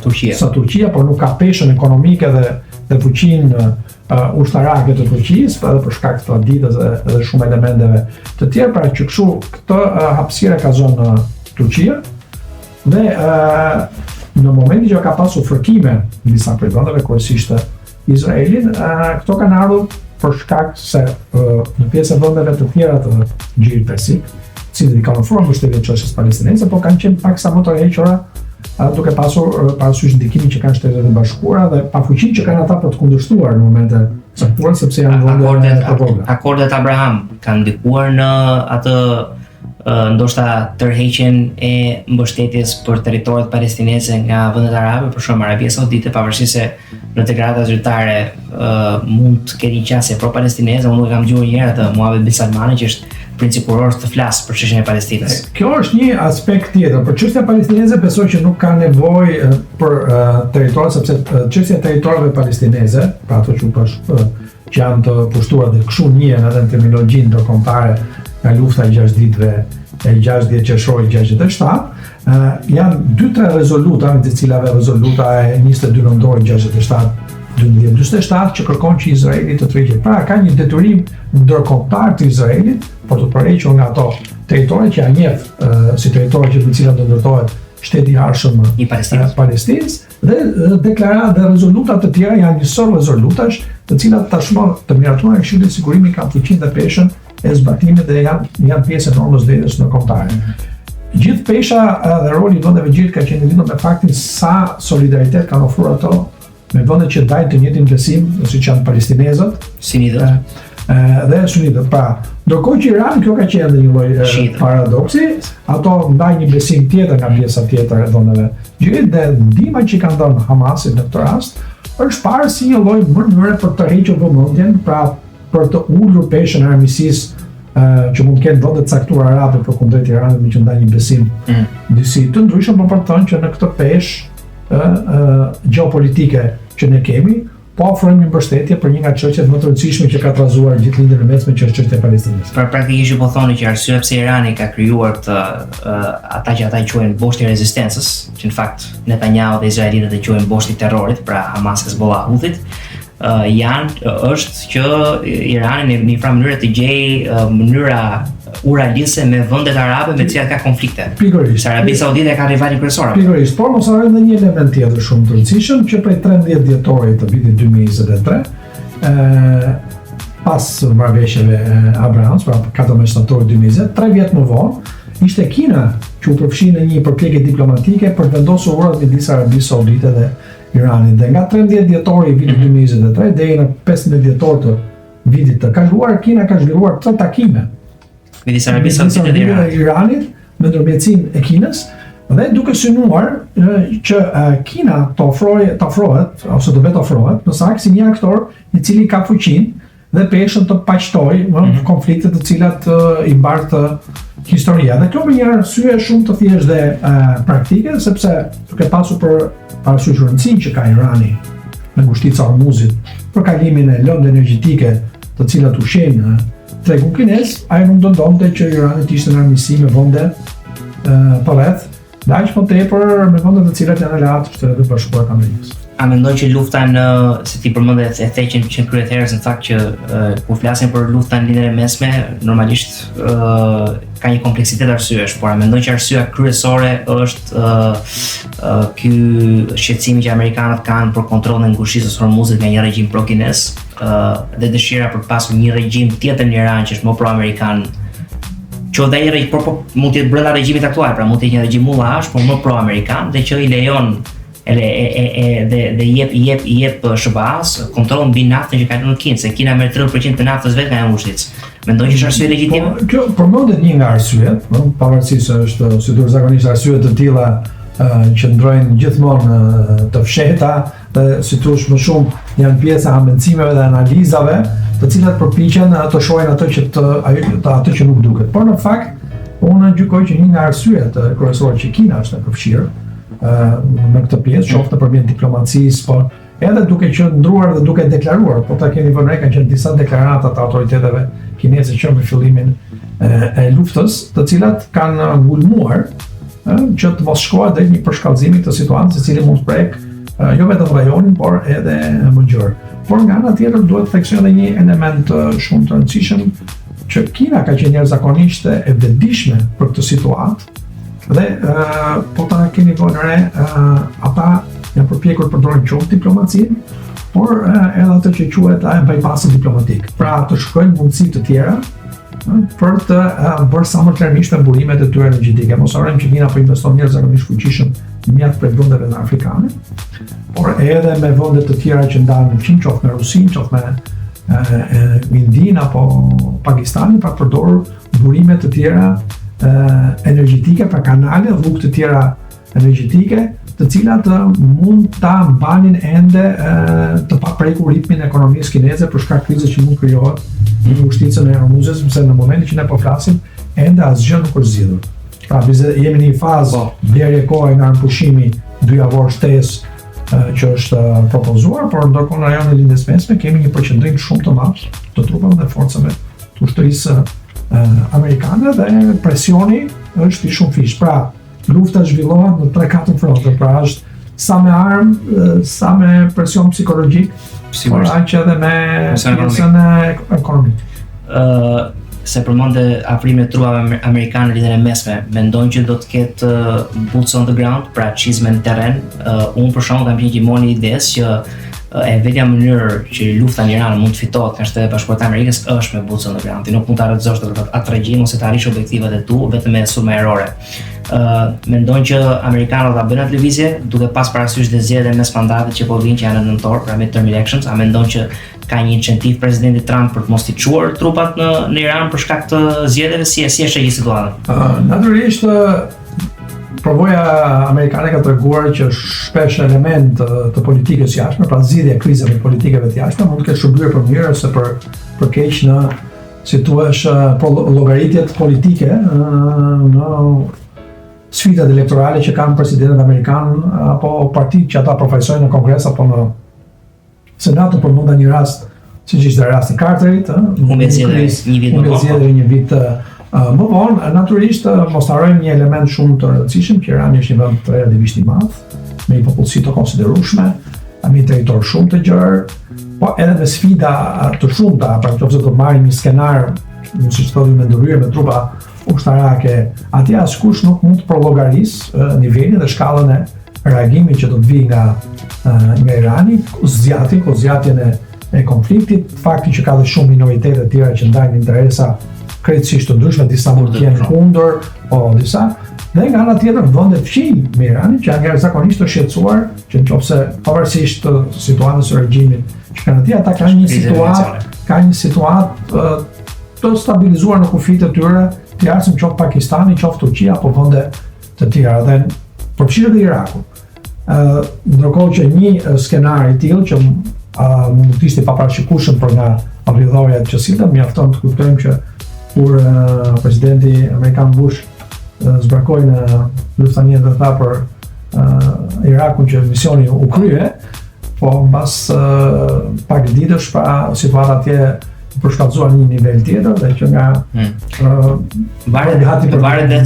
Turqia, por nuk ka peshën ekonomike dhe fuqinë ushtarake të Turqisë, edhe për shkak të traditës dhe shumë elementeve të tjerë, pra që kështu këtë hapësirë ka zonë Turqia dhe në momentin që ka pasur fërkime në disa prej vendeve, kryesisht Izraelin, këto kanë ardhur për shkak se në pjesë e vendeve të tjera të Gjirit Persik, cilët i kanë ofruar mbështetje çështjes palestineze, por kanë qenë paksa më të hequra duke pasur parasysh ndikimin që kanë Shtetet e Bashkuara dhe pafuqinë që kanë ata për të kundërshtuar në momente caktuara, sepse janë vende të vogla. Akordet Abraham kanë ndikuar në atë ndoshta tërheqjen e mbështetjes për territoret palestineze nga vendet arabe, për shembull Arabia Saudite, pavarësisht se në deklaratat zyrtare mund të ketë një qasje pro-palestineze. Unë kam dëgjuar një herë atë Muhamet bin Salmani që është princi kuror të flas për çështjen e Palestinës. Kjo është një aspekt tjetër. Për çështjen palestineze besoj që nuk ka nevojë për territor, sepse çështja e territoreve palestineze, pra ato që janë të pushtuara dhe kështu njihen edhe në terminologjinë ndërkombëtare nga lufta e 6 ditëve e 60 qershorit 67, janë 2-3 rezoluta, me të cilave rezoluta e 22 nëntorit 67 1247 që kërkon që Izraeli të tërheqet. Pra ka një detyrim ndërkombëtar të Izraelit për të përhequr nga ato territore që janë njeh si territore që në cilat do ndërtohet shteti i arshëm i Palestinës dhe deklaratat dhe rezolutat të tjera janë njësor rezolutash të cilat tashmë të miratuara e Këshillit të Sigurimit kanë fuqinë dhe peshën e zbatimit dhe janë pjesë e normës drejtës ndërkombëtare. Gjithë pesha dhe roli i vendeve gjirit ka qenë lidhur me faktin sa solidaritet kanë ofruar ato me vendet që dajnë të njëjtin besim, siç janë palestinezët, dhe sunitët. Pra, ndërkohë që Irani kjo ka qenë një lloj paradoksi, ato ndajnë një besim tjetër nga pjesa tjetër e vendeve gjirit dhe ndihma që kanë dhënë Hamasit në këtë rast është parë si një lloj mënyre për të rritur vëmendjen, pra për të ulur peshën e armiqësisë që mund të kenë vende të caktuara arabe për kundrejt Iranit, me që ndajnë një besim disi të ndryshëm, por për të thënë që në këtë peshë gjeopolitike që ne kemi, po ofrojmë një mbështetje për një nga çështjet më të rëndësishme që ka trazuar gjithë lindjen e mesme, që është çështja e Palestinës. Pra praktikisht po thoni që arsyeja pse Irani ka krijuar ata që ata quajnë boshti i rezistencës, që në fakt Netanyahu dhe izraelitët e quajnë boshti i terrorit, pra Hamas, Hezbollah, Houthit, është që Irani në një mënyrë të gjejë mënyra uralise me vendet arabe me të cilat ka konflikte. Pikërisht. Arabia Saudite ka rivalin kryesor. Pikërisht, por mos harrojmë edhe një element tjetër shumë të rëndësishëm që prej 13 dhjetorit të vitit 2023, pas marrëveshjeve Abrahams, pra 14 shtatorit 2020, 3 vjet më vonë, ishte Kina që u përfshi në një përpjekje diplomatike për të vendosur urat midis Arabisë Saudite dhe Iranit. Dhe nga 13 dhjetori i vitit 2023 deri në 15 dhjetor të vitit të kaluar, Kina ka zhvilluar 3 takime midis Arabisë Saudite dhe Iranit me ndërmjetësinë e Kinës dhe duke synuar që Kina të ofrohet ose të vetë ofrohet në sakt si një aktor i cili ka fuqinë dhe peshën të paqtojë konflikte të cilat i mbartë historia. Dhe kjo për një arsye shumë të thjeshtë dhe praktike, sepse duke pasur për parasysh rëndësinë që ka Irani në ngushtica e Hormuzit për kalimin e lëndë energjetike të cilat ushqejnë tregun kinez, ai nuk do ndonte që Irani të ishte në armiqësi me vende përreth, dhe aq më tepër me vende të cilat janë aleat të Shtetit Bashkuar të Amerikës. A mendon që lufta se ti përmendë e theqin që kryet herës në fakt që kur flasim për luftën në linjën e mesme, normalisht ka një kompleksitet arsyesh, por a mendon që arsyeja kryesore është ky shqetësimi që amerikanët kanë për kontrollin e ngushësisë së Hormuzit nga një regjim pro-kinez dhe dëshira për pasur një regjim tjetër në Iran që është më pro-amerikan, që dhe ai mund të jetë brenda regjimit aktual, pra mund të jetë një regjim mullash, por më pro-amerikan dhe që i lejon dhe i jep SBA-s kontroll mbi naftën që ka në Kinë, se Kina merr 30% të naftës vetë nga Ushtrit. Mendon që është arsye legjitime? Kjo përmendet një nga arsyet, pavarësisht se është si zakonisht arsye të tilla që ndrojnë gjithmonë të fshehta dhe si thosh më shumë janë pjesa e mendimeve dhe analizave, të cilat përpiqen të shohin ato që nuk duket. Por në fakt, unë gjykoj që një nga arsyet kryesore që Kina është e përfshirë në këtë pjesë, qoftë nëpërmjet diplomacisë, por edhe duke qenë ndruar dhe duke deklaruar, po ta keni vënë re kanë qenë disa deklarata të autoriteteve kineze që në fillimin e luftës, të cilat kanë ngulmuar që të mos shkohet deri një përshkallëzimi të situatës, i cili mund të prek jo vetëm rajonin, por edhe më gjerë. Por nga ana tjetër duhet të theksoj edhe një element shumë të rëndësishëm, që Kina ka qenë zakonisht e vetëdijshme për këtë situatë. Dhe po ta keni vënë re, ata janë përpjekur të përdorin qoftë diplomacinë, por edhe atë që quhet bypassi diplomatik. Pra të shkojnë mundësi të tjera për të bërë sa më të larmishme burimet e tyre energjetike. Mos harrojmë që Kina po investon jashtëzakonisht fuqishëm në mjaft prej vendeve afrikane, por edhe me vende të tjera që ndahen në Qinë, qoftë me Rusinë, qoftë me Indinë apo Pakistanin, për të përdorur burime të tjera energjetike, pra kanale, rrugë të tjera energjetike, të cilat mund ta mbanin ende të paprekur ritmin e ekonomisë kineze për shkak krizës që mund krijohet në ngushticën e Hormuzit, sepse në momentin që ne po flasim, ende asgjë nuk është zgjidhur. Pra jemi në një fazë blerje kohe nga pushimi dyjavor shtesë që është propozuar, por ndërkohë në rajonin e lindjes mesme kemi një përqendrim shumë të madh të trupave dhe forcave të ushtrisë amerikane dhe presioni është i shumë fish. Pra, lufta zhvillohet në 3-4 fronte, pra është sa me armë, sa me presion psikologjik, por aq edhe me pjesën ekonomike. Se përmendë afrimin e trupave amerikane në lidhjen e mesme, mendon që do të ketë boots on the ground, pra çizme në terren? Unë për shembull kam qenë gjimoni idesë që e vetja mënyrë që lufta në Iran mund të fitohet nga Shtetet Bashkuara të Amerikës është me boots on the ground. Ti nuk mund ta realizosh atë regjim ose të arrish objektivat e tu vetëm me sulme errore. Mendon që amerikanët ta bëjnë atë lëvizje duke pas parasysh dhe zgjedhjet mes mandatit që po vinë që janë në nëntor, pra midterm elections, a mendon që ka një incentiv presidenti Trump për të mos i çuar trupat në Iran për shkak të zgjedhjeve, si është kjo situatë? Natyrisht provoja amerikane ka treguar që shpesh element të politikës jashtme, pra zgjidhja e krizave politikave të jashtme mund të ketë shërbyer për mirë ose për keq në si thuash llogaritjet politike në sfidat elektorale që kanë presidentët amerikan apo partitë që ata përfaqësojnë në Kongres apo në Senat, për mund një rast siç ishte rasti Carterit, një vit më vonë, natyrisht mos harrojmë një element shumë të rëndësishëm, që Irani është një vend relativisht i madh, me një popullsi të konsiderueshme, me një territor shumë të gjerë, po edhe me sfida të shumta, pra nëse do të marrim një skenar, siç thonë me ndërhyrje me trupa ushtarake, atje askush nuk mund të prollogarisë nivelin dhe shkallën e reagimit që do të vijë nga Irani, zgjatjen e konfliktit, fakti që ka dhe shumë minoritete të tjera që ndajnë interesa krejtësisht të ndryshme, disa mund të jenë kundër, po disa, dhe nga ana tjetër vende fqinj me Iranin që janë zakonisht të shqetësuar, që nëse pavarësisht të situatës së regjimit që kanë atje, ata kanë një situatë të stabilizuar në kufit e tyre, të jashtëm qoftë Pakistani, qoftë Turqia apo vende të tjera, dhe përfshirë dhe Iraku. Ndërkohë që një skenar i tillë që mund të ishte paparashikueshëm për nga avlidhorjet që sillen, mjafton të kuptojmë që kur presidenti amerikan Bush zbrakoi në luftën e ndërta për Irakun që misioni u krye, po mbas pak ditësh pra situata atje përshkallëzuar në një nivel tjetër dhe që nga varet dhe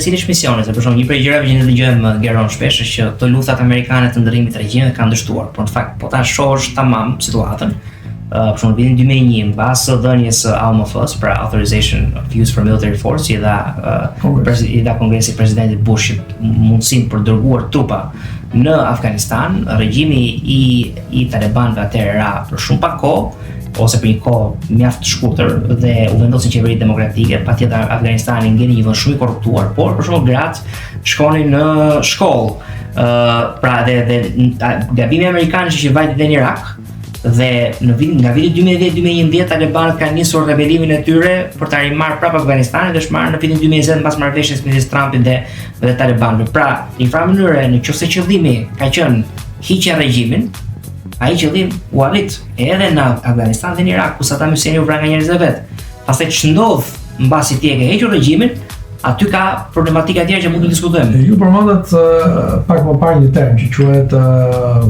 cili është misioni, se për shembull një prej gjërave që ne dëgjojmë Geron shpesh është që këto luftat amerikane të ndërrimit të regjimit kanë dështuar, por në fakt po ta shohësh tamam situatën. Për shembull vitin 2001 mbas dhënies së AUMF-s, pra Authorization of Use for Military Force, i dha Kongresi presidentit Bush mundësinë për dërguar trupa në Afganistan. Regjimi i talibanëve atëherë ra për shumë pak kohë ose për një kohë mjaft shkurtër dhe u vendosin qeveritë demokratike. Patjetër Afganistani ngjeni një vend shumë i korruptuar, por për shembull gratë shkonin në shkollë. Pra dhe gabimi amerikan është që vajte në Irak dhe nga viti 2010-2011 talibanët kanë nisur rebelimin e tyre për ta rimarrë prapë Afganistanin dhe shmarrën në vitin 2020 mbas marrëveshjes midis Trumpit dhe talibanëve. Pra, në një farë mënyrë, nëse qëllimi ka qenë hiqja e regjimin, ai qëllim u arrit edhe në Afganistan dhe në Irak, ku Saddam Husseini u vra nga njerëzit e vet. Pastaj ç'ndodh mbasi ti e ke hequr regjimin, aty ka problematika tjetër që mund të diskutojmë. Ju përmendat pak më parë një term që quhet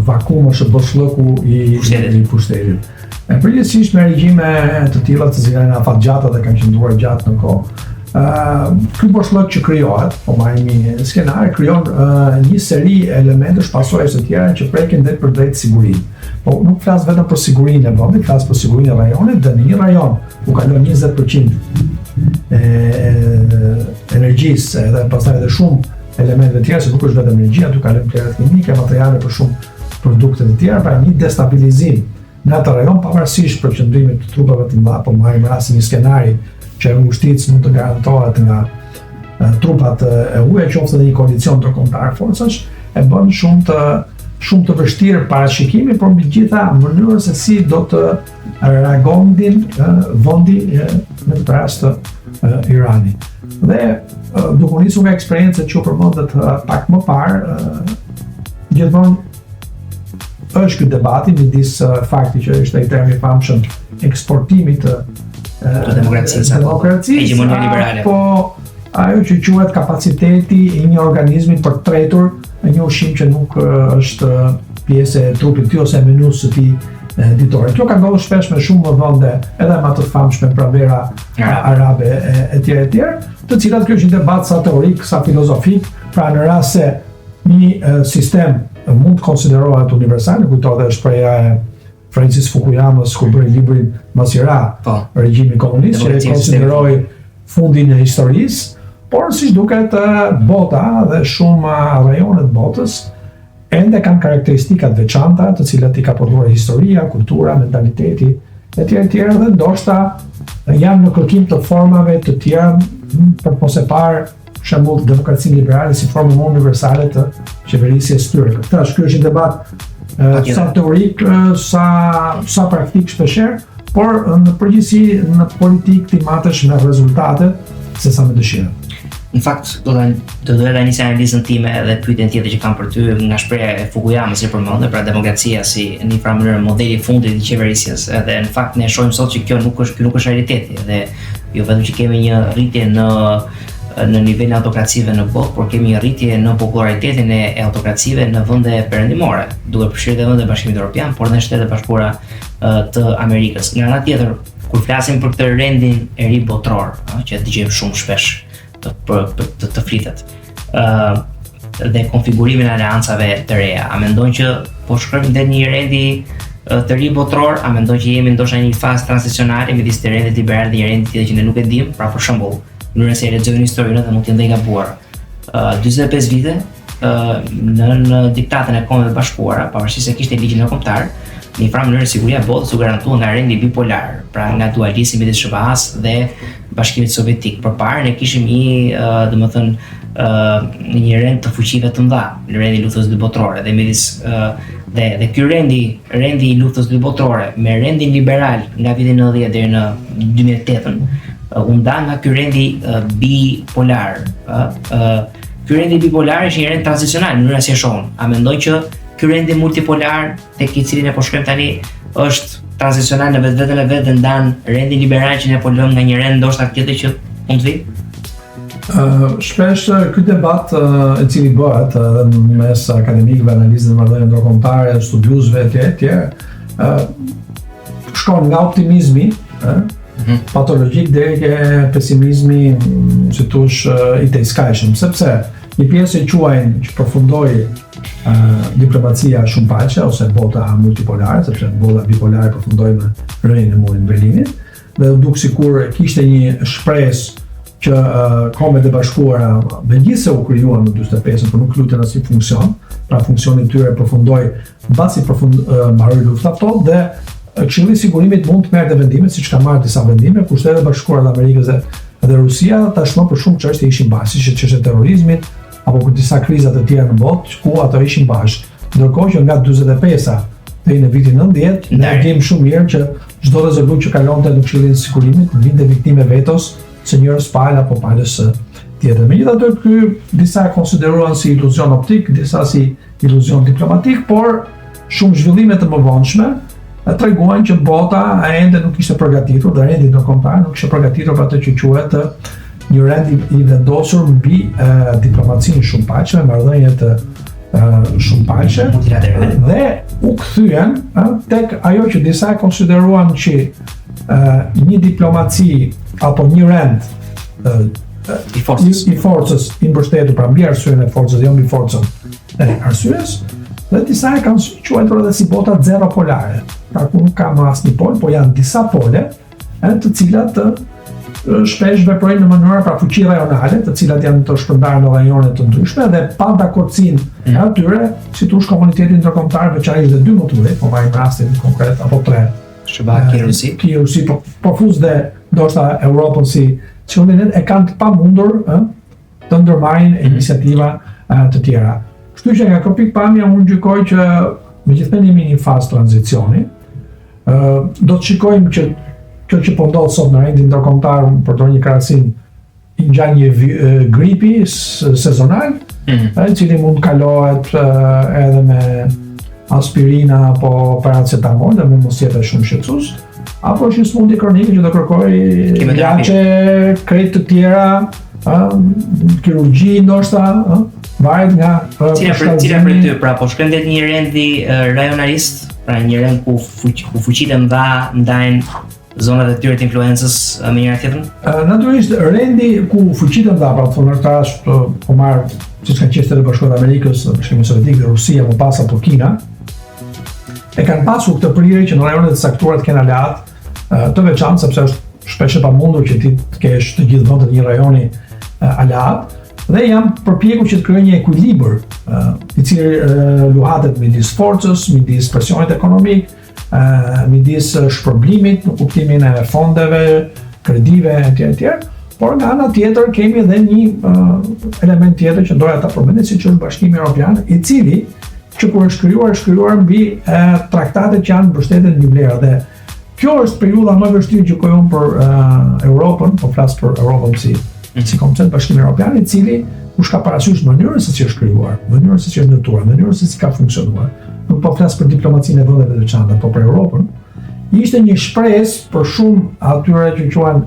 vakum ose bollëku i pushtetit. Përgjithsisht me regjime të tilla të cilat janë afatgjata dhe kanë qëndruar gjatë në kohë, ky bollëk që krijohet, po marrim një skenar, krijon një seri elementesh pasojës të tjera që prekin drejt për drejt sigurinë. Po nuk flas vetëm për sigurinë e vendit, flas për sigurinë e rajonit, dhe në një rajon ku kalon 20% energjisë dhe pastaj edhe shumë elemente të tjera, se nuk është vetëm energjia, aty ka materiale kimike, materiale për shumë produkte të tjera, pra një destabilizim në atë rajon pavarësisht për qëndrimit të trupave të mëdha. Po marrim rastin një skenari që ngushtica mund të garantohet nga trupat e huaja, qoftë edhe një koalicion ndërkombëtar forcash, e bën shumë të vështirë parashikimi, por mbi gjitha mënyrën se si do të reagonin vendi në këtë rast Irani. Dhe duke nisur nga eksperjenca që u përmendet pak më parë, gjithmonë është ky debati midis fakti që është ai termi i famshëm eksportimit të demokracisë, hegemonia liberale. Po ajo që quhet kapaciteti i një organizmi për tretur një ushqim që nuk është pjesë e trupit të tij ose menus së tij ditore. Kjo ka ndodhur shpesh me shumë vende, edhe më të famshme pranvera arabe etj, të cilat kjo është një debat sa teorik, sa filozofik, pra në rast se një sistem mund të konsiderohet universal, kujtohet edhe shpreha e Francis Fukuyamës kur bëri librin Masira, regjimi komunist, që e konsideroi fundin e historisë, por siç duket bota dhe shumë rajone të botës ende kanë karakteristika të veçanta, të cilat i ka portuar historia, kultura, mentaliteti etj, dhe ndoshta janë në kërkim të formave të tjera për mos e parë për shembull demokracinë liberale si formë më universale të qeverisjes tyre. Ky është një debat sa teorik, sa praktik shpeshherë, por në përgjithësi në politikë ti matesh me rezultate se sa me dëshirë. Në fakt, do të nisja analizën time dhe pyetjen tjetër që kam për ty nga shpreha e Fukuyamës që përmendë, pra demokracia si në një farë mënyrë modeli i fundit i qeverisjes, dhe në fakt ne shohim sot që kjo nuk është realiteti, dhe jo vetëm që kemi një rritje në nivelin e autokracive në botë, por kemi një rritje në popularitetin e autokracive në vende perëndimore, duke përfshirë edhe vendet e Bashkimit Evropian, por edhe Shtetet e Bashkuara të Amerikës. Nga ana tjetër, kur flasim për këtë rendin e ri botror, që dëgjojmë shumë shpesh të flitet, dhe konfigurimin e aleancave të reja, a mendon që po shkojmë në një rendi të ri botror, a mendon që jemi ndoshta në një fazë tranzicionale midis të rendit liberal dhe një rendi tjetër që ne nuk e dimë, pra për shembull, në se lexojmë historinë dhe mund të ndaj gabuar. 45 vite në diktatën e Kombeve të Bashkuara, pavarësisht se kishte ligjin ndërkombëtar, në një farë mënyrë siguria e botës u garantua nga rendi bipolar, pra nga dualizmi midis SBA-s dhe Bashkimit Sovjetik. Përpara ne kishim një rend të fuqive të mëdha, në rendi i luftës së dytë botërore, dhe midis dhe ky rendi i luftës së dytë botërore me rendin liberal nga viti 90 deri në 2008 u nda nga ky rendi bipolar. Ky rendi bipolar është një rend tranzicional në mënyrë si e shohun. A mendon që ky rendi multipolar tek i cilin ne po shkojmë tani është tranzicional në vetveten e vet dhe ndan rendin liberal që ne po lëm nga një rend ndoshta tjetër që mund të vi? Shpesh ky debat i cili bëhet edhe mes akademikëve, analizën e marrëdhënieve ndërkombëtare, studiuesve etj, shkon nga optimizmi patologjik deri ke pesimizmi, si thush, I tejskajshëm, sepse një pjesë e quajnë që përfundoi diplomacia shumë paqe ose bota multipolare, sepse bota bipolare përfundoi me rënien e murit Berlinit, dhe u duk sikur kishte një shpresë që Kombet e Bashkuara megjithse u krijuan në 45, por nuk lutën asnjë funksion, pra funksioni I tyre përfundoi mbasi mbaroi lufta ato dhe Këshilli I Sigurimit mund të merrte vendime, siç ka marrë disa vendime, kur Shtetet e Bashkuara të Amerikës dhe Rusia tashmë për shumë çështje ishin bashkë, siç çështja e terrorizmit apo për disa kriza të tjera në botë, ku ato ishin bashkë. Ndërkohë që nga 45-a deri në vitin 90, ne dim shumë mirë që çdo rezolutë që kalonte në Këshillin e Sigurimit vinte viktime vetos së njërës palë apo palës tjetër. Megjithatë, ky disa e konsideruan si iluzion optik, disa si iluzion diplomatik, por shumë zhvillime të mëvonshme treguan që bota ende nuk ishte përgatitur, dhe rendi ndërkombëtar nuk ishte përgatitur për atë që quhet një rend I vendosur mbi diplomacinë shumë paqe, marrëdhëniet shumë paqe, dhe u kthyen tek ajo që disa e konsideruan që një diplomaci apo një rend I forcës I mbështetur, pra mbi arsyeën e forcës, jo mbi forcën e arsyes, dhe disa e kanë quajtur edhe si bota zero polare, pra ku nuk ka më asnjë pol, po janë disa pole, të cilat shpesh veprojnë në mënyra pra fuqi rajonale, të cilat janë të shpërndarë në rajone të ndryshme dhe pa dakordsinë e atyre, si thush komuniteti ndërkombëtar veçanërisht dhe dy motive, po marrim rastin konkret apo tre. Rusi, përfuz dhe ndoshta Europën si qëllimin e kanë të pamundur të ndërmarrin iniciativa të tjera. Kështu që nga ky pikpamje unë gjykoj që megjithëse jemi në një fazë tranzicioni, do të shikojmë që kjo që po ndodh sot në rendin ndërkombëtar, përdor një krahasim I ngjan një gripi sezonal, I cili mund kalohet edhe me aspirina apo paracetamol dhe mos jetë shumë shqetësues, apo është një smundje kronike që do kërkojë ilaçe krejt të tjera, kirurgji ndoshta, varet nga cila për ty, pra po shkojmë te një rendi rajonalist, pra një rend ku fuqitë mëdha ndajnë zonat e tyre të influencës me njëra tjetrën? Natyrisht, rendi ku fuqitë mëdha, pra thonartash po marr siç ka qenë Shtetet e Bashkuara të Amerikës, Bashkimi Sovjetik dhe Rusia, më pas apo Kina, e kanë pasur këtë prirje që në rajonet e caktuara të kenë aleat të veçantë, sepse është shpesh e pamundur që ti të kesh të gjithë vendet e një rajoni aleat, dhe janë përpjekur që të krijojnë një ekuilibër I cili luhatet midis forcës, midis presionit ekonomik, midis shpërblimit në kuptimin e fondeve, kredive etj. Por nga ana tjetër kemi edhe një element tjetër që doja ta përmendej, siç është Bashkimi Evropian, I cili që kur është shkruar mbi traktatet që janë mbështetur në vlera, dhe kjo është periudha më e vështirë që unë për Europën, po flas për Europën si koncept Bashkimi Evropian, I cili u ka parasysh mënyrën se si është krijuar, mënyrën se si është ndërtuar, mënyrën se si ka funksionuar. Nuk po flas për diplomacinë e vendeve të veçanta, por për Europën. Ishte një shpresë për shumë atyre që quhen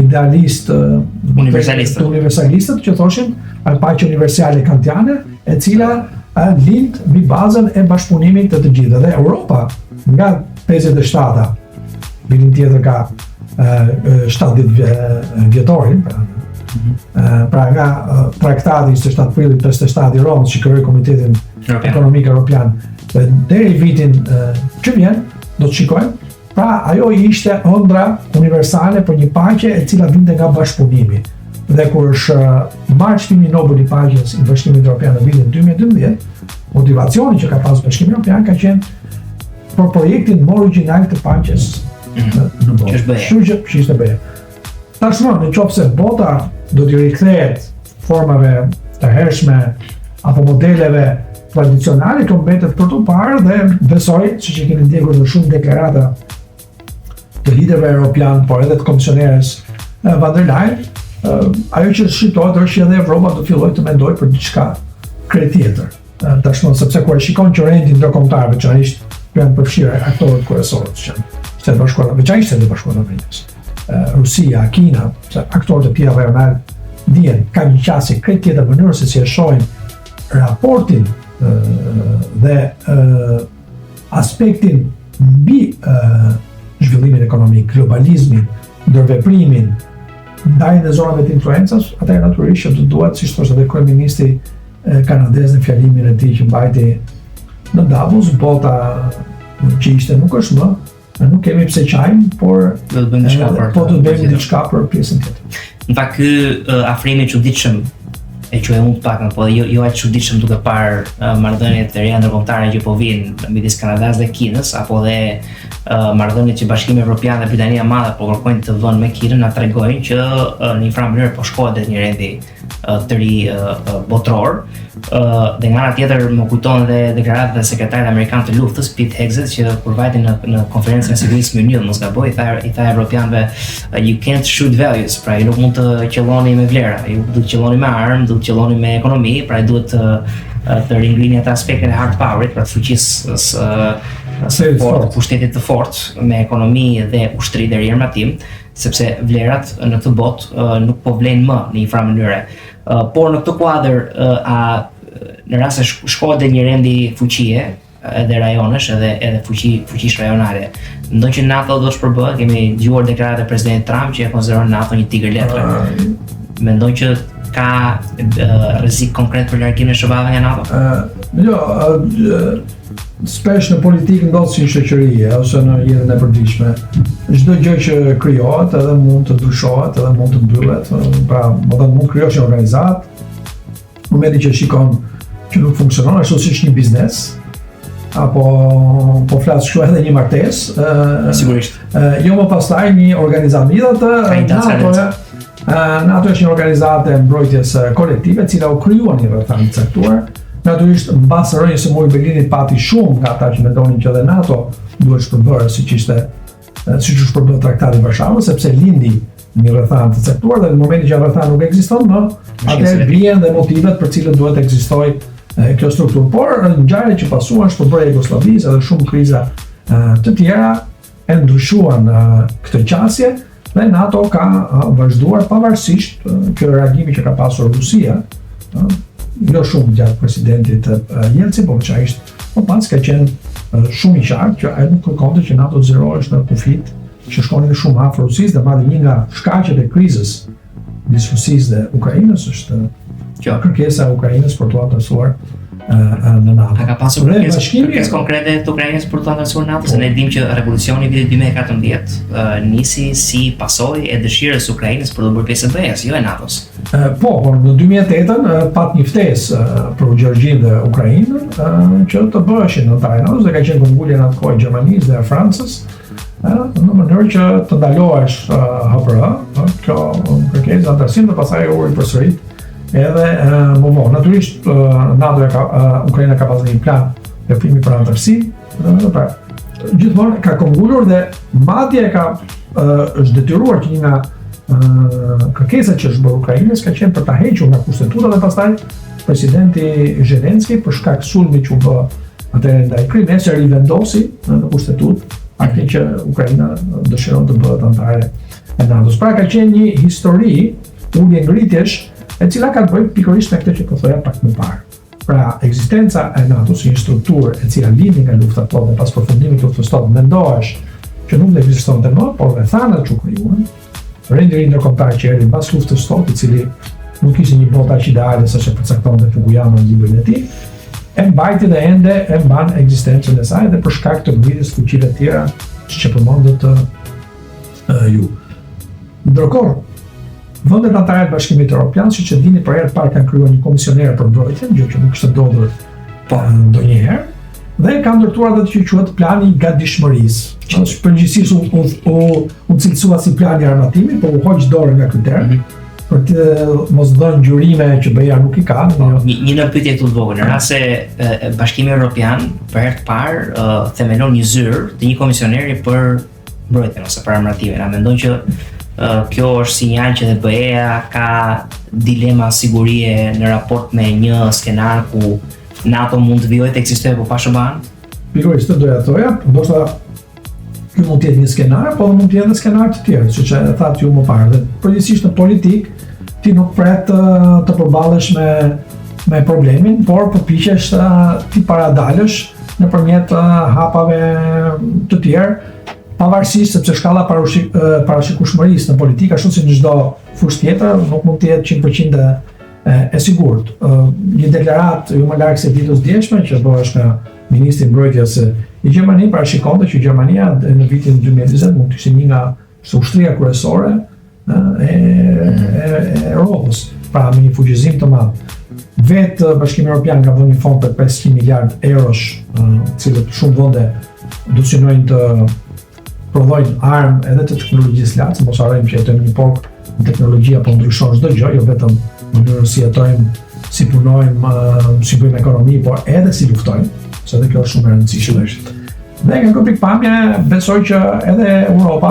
idealistë, universalistët që thoshin paqe universale kantiane, e cila lind mbi bazën e bashkëpunimit të gjithë. Dhe Europa nga 57-a, vitin tjetër ka 70 vjetorin, pra nga traktati 27 prillit 57 I Romës që krijoi Komitetin Ekonomik Evropian, deri vitin që vjen, do të shikojmë, pra ajo ishte ëndra universale për një paqe e cila vinte nga bashkëpunimi. Dhe kur është marrë çmimi Nobel I paqes I Bashkimit Evropian në vitin 2012, motivacioni që ka pasur Bashkimi Evropian ka qenë për projektin më origjinal të paqes në botë. Që ishte BE. Tashmë, nëse bota do t'i rikthehet formave të hershme apo modeleve tradicionale, kjo mbetet për të parë dhe besoj, siç e keni ndjekur në shumë deklarata të liderëve europian, por edhe të komisioneres van der Leyen, ajo që shqitohet është që edhe Evropa do fillojë të mendojë për diçka krejt tjetër. Tashmë, sepse kur e shikon që rendi ndërkombëtar, veçanërisht janë përfshirë aktorët kryesorë që janë Shtetet e Bashkuara, veçanërisht Shtetet e Bashkuara të Amerikës, Rusia, Kina, aktorët e tjerë rajonal dihen, ka një qasje krejt tjetër mënyrë se si e shohin raportin dhe aspektin mbi zhvillimin ekonomik, globalizmin, ndërveprimin, ndajnë e zonave të influencës, atëherë natyrisht që do duhet, siç thoshte edhe kryeministri kanadez në fjalimin e tij që mbajti në Davos, bota që ishte nuk është më, nuk kemi pse qajmë, por do të bëjmë diçka për. Po do të bëjmë diçka për pjesën tjetër. Në fakt ky afrimi i çuditshëm e quaj unë pakën, po jo aq çuditshëm duke parë marrëdhëniet e reja ndërkombëtare që po vijnë midis Kanadas dhe Kinës, apo dhe marrëdhëniet që Bashkimi Evropian dhe Britania e Madhe po kërkojnë të vënë me Kinën, na tregojnë që në një farë mënyrë po shkohet drejt një rendi të ri botror. Dhe nga ana tjetër më kujton edhe deklaratat e sekretarit amerikan të luftës Pete Hegseth që kur vajte në konferencën e sigurisë MNUL, mos gaboj, i tha evropianëve, you can't shoot values, pra ju nuk mund të qelloni me vlera, ju duhet të qelloni me armë, duhet të qelloni me ekonomi, pra duhet të ringrini atë aspektin e hard powerit, pra të fuqisë së fortë, pushtetit të fortë me ekonomi dhe ushtri deri armatim, sepse vlerat në këtë botë nuk po vlen më në një farë mënyre. Por në këtë kuadër, në rast se shkohet dhe një rendi fuqie, edhe rajonesh, edhe fuqish rajonale, ndonjë që NATO do të shpërbëhet, kemi dëgjuar deklaratat e presidentit Trump që e konsideron NATO një tigër letër. Mendon që ka rrezik konkret për largimin e SBA-ve nga NATO? Spesh në politikë ndodh si në shoqëri ose në jetën e përditshme. Çdo gjë që krijohet edhe mund të ndryshohet, edhe mund të mbyllet. Pra, mund krijosh një organizat, në momentin që shikon që nuk funksionon, ashtu siç një biznes, apo po flas kështu edhe një martesë. Sigurisht. Jo më pastaj një organizat NATO. NATO është një organizatë e mbrojtjes kolektive, e cila u krijuan një rrethana të caktuar. Natyrisht mbas rënies së Muri Berlinit pati shumë nga ata që mendonin që edhe NATO duhet shpërbërë siç u shpërbë Traktati i Varshavës, sepse lindi një rrethanë të caktuar dhe në momentin që rrethana nuk ekziston më, atëherë bien dhe motivet për cilët duhet të ekzistojë kjo strukturë. Por ngjarjet që pasuan shpërbërja e Jugosllavisë edhe shumë kriza të tjera e ndryshuan këtë qasje dhe NATO ka vazhduar pavarësisht që reagimi që ka pasur Rusia, jo shumë gjatë presidentit Jelcin, por veçanërisht më pas ka qenë shumë i qartë që ai nuk kërkonte që NATO të zerohesh në konflikt që shkonin shumë afër Rusisë, dhe madje një nga shkaqet e krizës midis Rusisë dhe Ukrainës është kërkesa e Ukrainës për të anësuar në NATO. A ka pasur kërkesë konkrete të Ukrainës për të anësuar NATO? Se ne dimë që revolucioni i vitit 2014 nisi si pasojë e dëshirës së Ukrainës për të bërë pjesë e BE-s, jo e NATO-s. Por në 2008 pat një ftesë për Gjergjin dhe Ukrainën që të bëheshin antarë e NATO-s, dhe ka qenë këmbgulje në atë kohë e Gjermanisë dhe Francës, në mënyrë që të ndalohesh HPR, kjo kërkesë antarësim dhe pastaj u ripërsërit edhe më vonë. Natyrisht Ukraina ka pasur një plan veprimi për antarësi, pra gjithmonë ka këmbgulur dhe madje është detyruar që një nga kërkesat që është bërë Ukrainës ka qenë për ta hequr nga kushtetuta dhe pastaj presidenti Zelenski për shkak sulmit që u bë atëherë ndaj Krimës rivendosi në kushtetutë atë që Ukraina dëshiron të bëhet antare e NATO-s. Pra ka qenë një histori ulje ngritjesh e cila ka të bëjë pikërisht me këtë që po thoja pak më parë. Pra ekzistenca e NATO-s si një strukturë e cila lindi nga lufta totë dhe pas përfundimit të luftës totë mendohesh që nuk ekzistonte më, por rrethanat që u krijuan, rendi ndërkombëtar që erdhi pas luftës totë, i cili nuk ishte një botë aq ideale sa që përcaktonte Fukuyama në librin e tij, e mbajti dhe ende e mban ekzistencën e saj dhe për shkak të ngritjes së fuqive të tjera që përmendët ju. Ndërkohë, vendet anëtare të Bashkimit Evropian, siç e dini, për herë të parë kanë krijuar një komisioner për mbrojtjen, gjë që nuk kishte ndodhur ndonjëherë, dhe ka ndërtuar atë që quhet plani i gatishmërisë. Është përgjithsisht u cilësua si plani i armatimit, por u hoq dorë nga ky term për të mos dhënë gjurime që BE-ja nuk i ka. Një në pyetje këtu të vogël, në rast se Bashkimi Evropian për herë të parë themelon një zyrë të një komisioneri për mbrojtjen ose për armatimin, a mendon që kjo është sinjal që dhe BE-ja ka dilema sigurie në raport me një skenar ku NATO mund të vijojë të ekzistojë por pa SBA-n? Pikërisht të doja thoja, ndoshta ky mund të jetë një skenar, por mund të jetë edhe skenar të tjerë, siç e thatë ju më parë. Dhe përgjithsisht në politik ti nuk pret të përballesh me problemin, por përpiqesh ti paradalësh nëpërmjet hapave të tjerë pavarësisht sepse shkalla parashikueshmërisë në politikë ashtu si në çdo fushë tjetër nuk mund të jetë 100% e sigurt. Një deklaratë jo më larg se ditës djeshme që bëhesh nga ministri i mbrojtjes i Gjermanisë parashikonte që Gjermania në vitin 2020 mund të ishte një nga ushtria kryesore e Europës, pra me një fuqizim të madh. Vetë Bashkimi Evropian ka dhënë një fond për 500 miliard eurosh, cilët shumë vende do të synojnë të prodhojnë armë edhe të teknologjisë lartë, mos harrojmë që jetojmë në një epokë ku teknologjia po ndryshon çdo gjë, jo vetëm mënyrën si jetojmë, si punojmë, si bëjmë ekonomi, por edhe si luftojmë, se edhe kjo është shumë e rëndësishme. Dhe nga kjo pikpamje besoj që edhe Europa,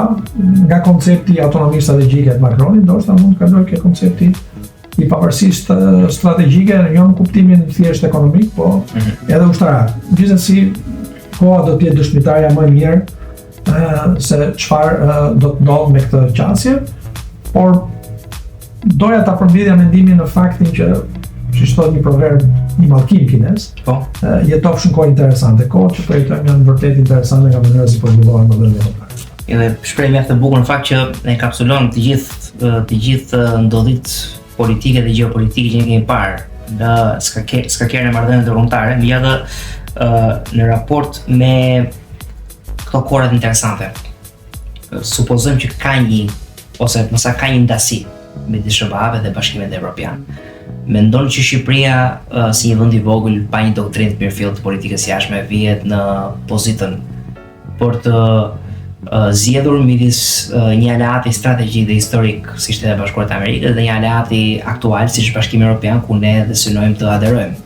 nga koncepti autonomisë strategjike të Macronit, ndoshta mund të kalojë ke koncepti i pavarësisë strategjike, jo në kuptimin thjesht ekonomik, po edhe ushtarak. Gjithsesi, koha do të jetë dëshmitarja më e mirë se çfarë do të ndodhë me këtë qasje, por doja ta përmbledhja mendimin në faktin që, siç thotë një proverb, një mallkim kines, jetofshin kohë interesante, kohë që po jetojmë janë vërtet interesante nga mënyra si po zhvillohen modelet evropiane. Edhe shpreh mjaft e bukur në fakt që ne kapsulon të gjithë ndodhit politike dhe gjeopolitike që ne kemi parë në skakerën e marrëdhënieve ndërkombëtare, megjithatë në raport me këto kohërat interesante. Supozojmë që ka një ose mësa ka një ndasi midis SBA-ve dhe Bashkimit Evropian. Mendon që Shqipëria si një vend i vogël pa një doktrinë të mirëfillt të politikës jashtme vihet në pozitën për të zgjedhur midis një aleati strategjik dhe historik si Shtetet e Bashkuara të Amerikës dhe një aleati aktual si Bashkimi Evropian ku ne dhe synojmë të aderojmë.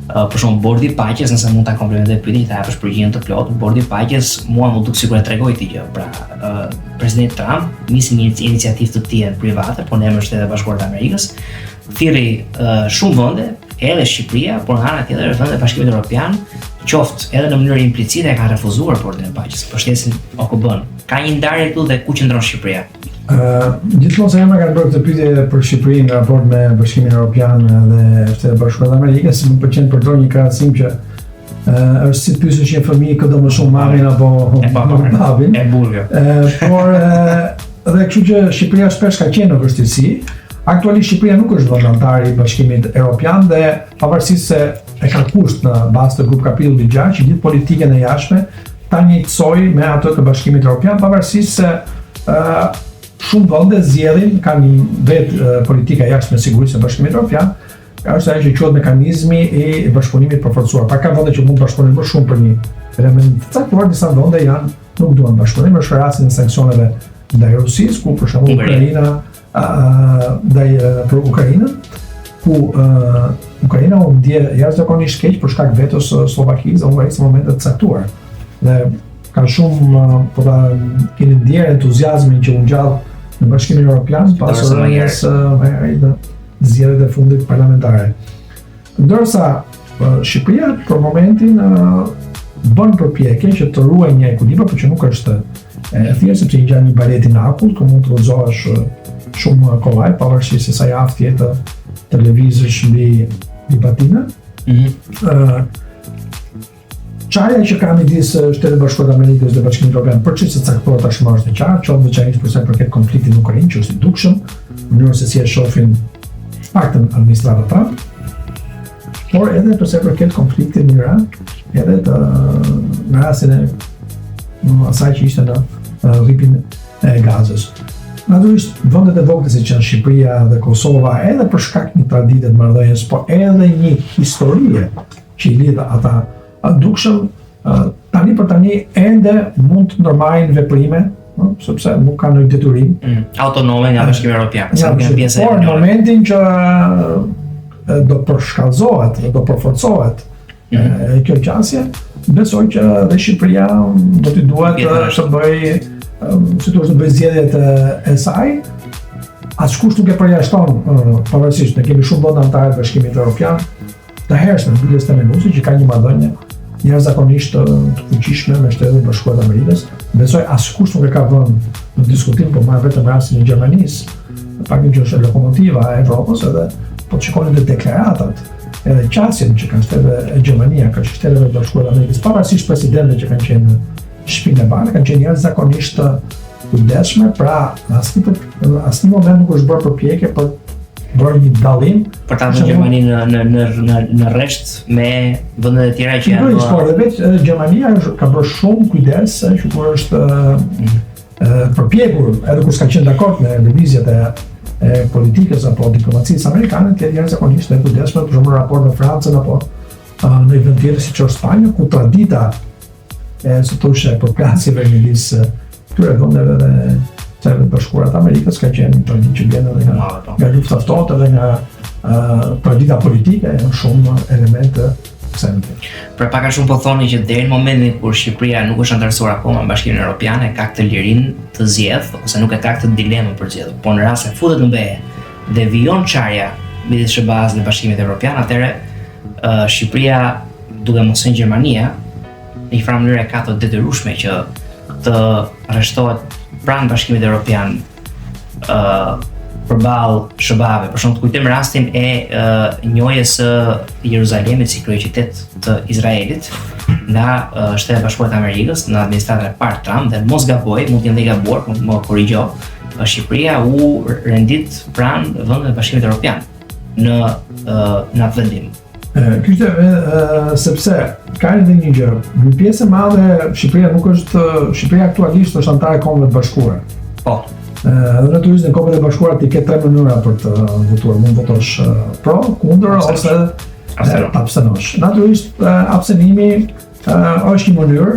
Për shembull, Bordi i Paqes, nëse mund ta komplementoj pyetjen ta japësh përgjigjen të plotë, Bordi i Paqes mua më duk sikur e tregoi këtë gjë. Pra, presidenti Trump nisi një iniciativë të tillë private, por në emër të Shtetit Bashkuar të Amerikës, thirrri shumë vende, edhe Shqipëria, por nga ana tjetër vendet e Bashkimit Evropian, qoftë edhe në mënyrë implicite e kanë refuzuar Bordin e Paqes, përshtatsin OKB-n. Ka një ndarje këtu dhe ku qëndron Shqipëria? Gjithmonë se emra kanë bërë këtë pyetje për Shqipërinë në raport me Bashkimin Evropian dhe Shtetet Bashkuara të Amerikës, më pëlqen të përdor një krahasim që është si pyesësh një fëmijë këdo më shumë marrin apo babin. E burrë. Por dhe kështu që Shqipëria shpesh ka qenë në vështirësi. Aktualisht Shqipëria nuk është vend antar i Bashkimit Evropian dhe pavarësisht se e ka kusht në bazë të grup kapitullit 6 që gjithë politikën e jashtme ta njëjtësoj me ato të Bashkimit Evropian, pavarësisht se shumë vende zgjedhin kanë vetë politika jashtme sigurisë e Bashkimit Evropian, është ajo që quhet mekanizmi i bashkëpunimit përforcuar. Pra ka vende që mund të bashkëpunojnë më shumë për një element të caktuar, disa vende nuk duan bashkëpunim, është rasti i sanksioneve ndaj Rusisë, ku për shembull për Ukrainën, ku Ukraina u ndje jashtëzakonisht keq për shkak vetos Slovakisë dhe Hungarisë në momente të caktuara. Dhe ka shumë po ta keni ndjer entuziazmin që u ngjall në Bashkimin Evropian pas rënies me zgjedhjet e fundit parlamentare. Ndërsa Shqipëria për momentin bën përpjekje që të ruajë një ekuilibër, por që nuk është e thjeshtë sepse i gjan një baleti në akull, ku mund të udhëzohesh shumë kollaj, pavarësisht se sa javë jetë televizësh mbi patina. Çaja që ka midis Shtetit Bashkuar të Amerikës dhe Bashkimit Evropian për çështje të caktuara tashmë është e qartë, qoftë veçanërisht për sa i përket konfliktit në Ukrainë, që është i dukshëm, në mënyrën se si e shohin paktën administrata Trump, por edhe për sa i përket konfliktit në Iran, edhe në rastin e asaj që ishte në rripin e Gazës. Natyrisht, vendet e vogla si që janë Shqipëria dhe Kosova, edhe për shkak një tradite të marrëdhënies, por edhe një historie që i lidh ata dukshëm, tani për tani ende mund të ndërmarrin veprime, sepse nuk kanë ndonjë detyrim autonome nga Bashkimi Evropian. Por në momentin që do përshkallëzohet, do përforcohet kjo qasje, besoj që dhe Shqipëria do t'i duhet të bëjë si të bëjë zgjedhjet e saj. Askush nuk e përjashton, pavarësisht ne kemi shumë vende anëtarë të Bashkimit Evropian, të hershme biles të menusi që ka një marrëdhënie jashtëzakonisht të fuqishme me Shtetet e Bashkuara të Amerikës. Besoj askush nuk e ka vënë në diskutim, por marr vetëm rastin e Gjermanisë, pak që është lokomotiva e Evropës, edhe po të shikoni edhe deklaratat, edhe qasjen që kanë Shtetet e Gjermania, ka Shtetet e Bashkuara të Amerikës, pavarësisht presidentëve që kanë qenë Shtëpinë e Bardhë kanë qenë njerëz zakonisht të kujdesshme, pra asnjë moment nuk është bërë përpjekje për bërë një dallim për ta dhënë Gjermaninë në rresht me vendet e tjera që janë. Po, dhe vetë Gjermania ka bërë shumë kujdes që kur është përpjekur, edhe kur s'ka qenë dakord me lëvizjet e politikës apo diplomacisë amerikane, të janë zakonisht të kujdesshme për shembull raport me Francën apo në një vend tjetër siç është Spanja, ku tradita si thoshte përplasjeve midis këtyre vendeve dhe Shtetet Bashkuara të Amerikës ka qenë një traditë që vjen edhe nga lufta ftohtë edhe nga tradita politike, janë shumë elemente kësaj. Për pak a shumë po thoni që deri në momentin kur Shqipëria nuk është anëtarësuar akoma në Bashkimin Evropian, ka këtë lirinë të zgjedh ose nuk e ka këtë dilemë për zgjedhur. Po në rast se futet në BE dhe vijon çarja midis SBA-s dhe Bashkimit Evropian, atëherë Shqipëria, duke mos qenë Gjermania, në një farë mënyrë ka të detyrueshme që të arreshtohet pranë Bashkimit Evropian përballë SBA-ve. Për shembull, kujtojmë rastin e njojës së Jeruzalemit si kryeqytet të Izraelit nga Shtetet Bashkuara të Amerikës në administratën e parë Trump, dhe mos gaboj, mund të jenë dhe gabuar, mund të më korrigjo, Shqipëria u rendit pranë vendeve të Bashkimit Evropian në atë vendim. Sepse ka edhe një gjë, një pjesë e madhe Shqipëria aktualisht është anëtare e Kombeve të Bashkuara. Po. Dhe natyrisht në Kombet e Bashkuara ti ke tre mënyra për të votuar, mund votosh pro, kundër ose abstenosh. Natyrisht abstenimi është një mënyrë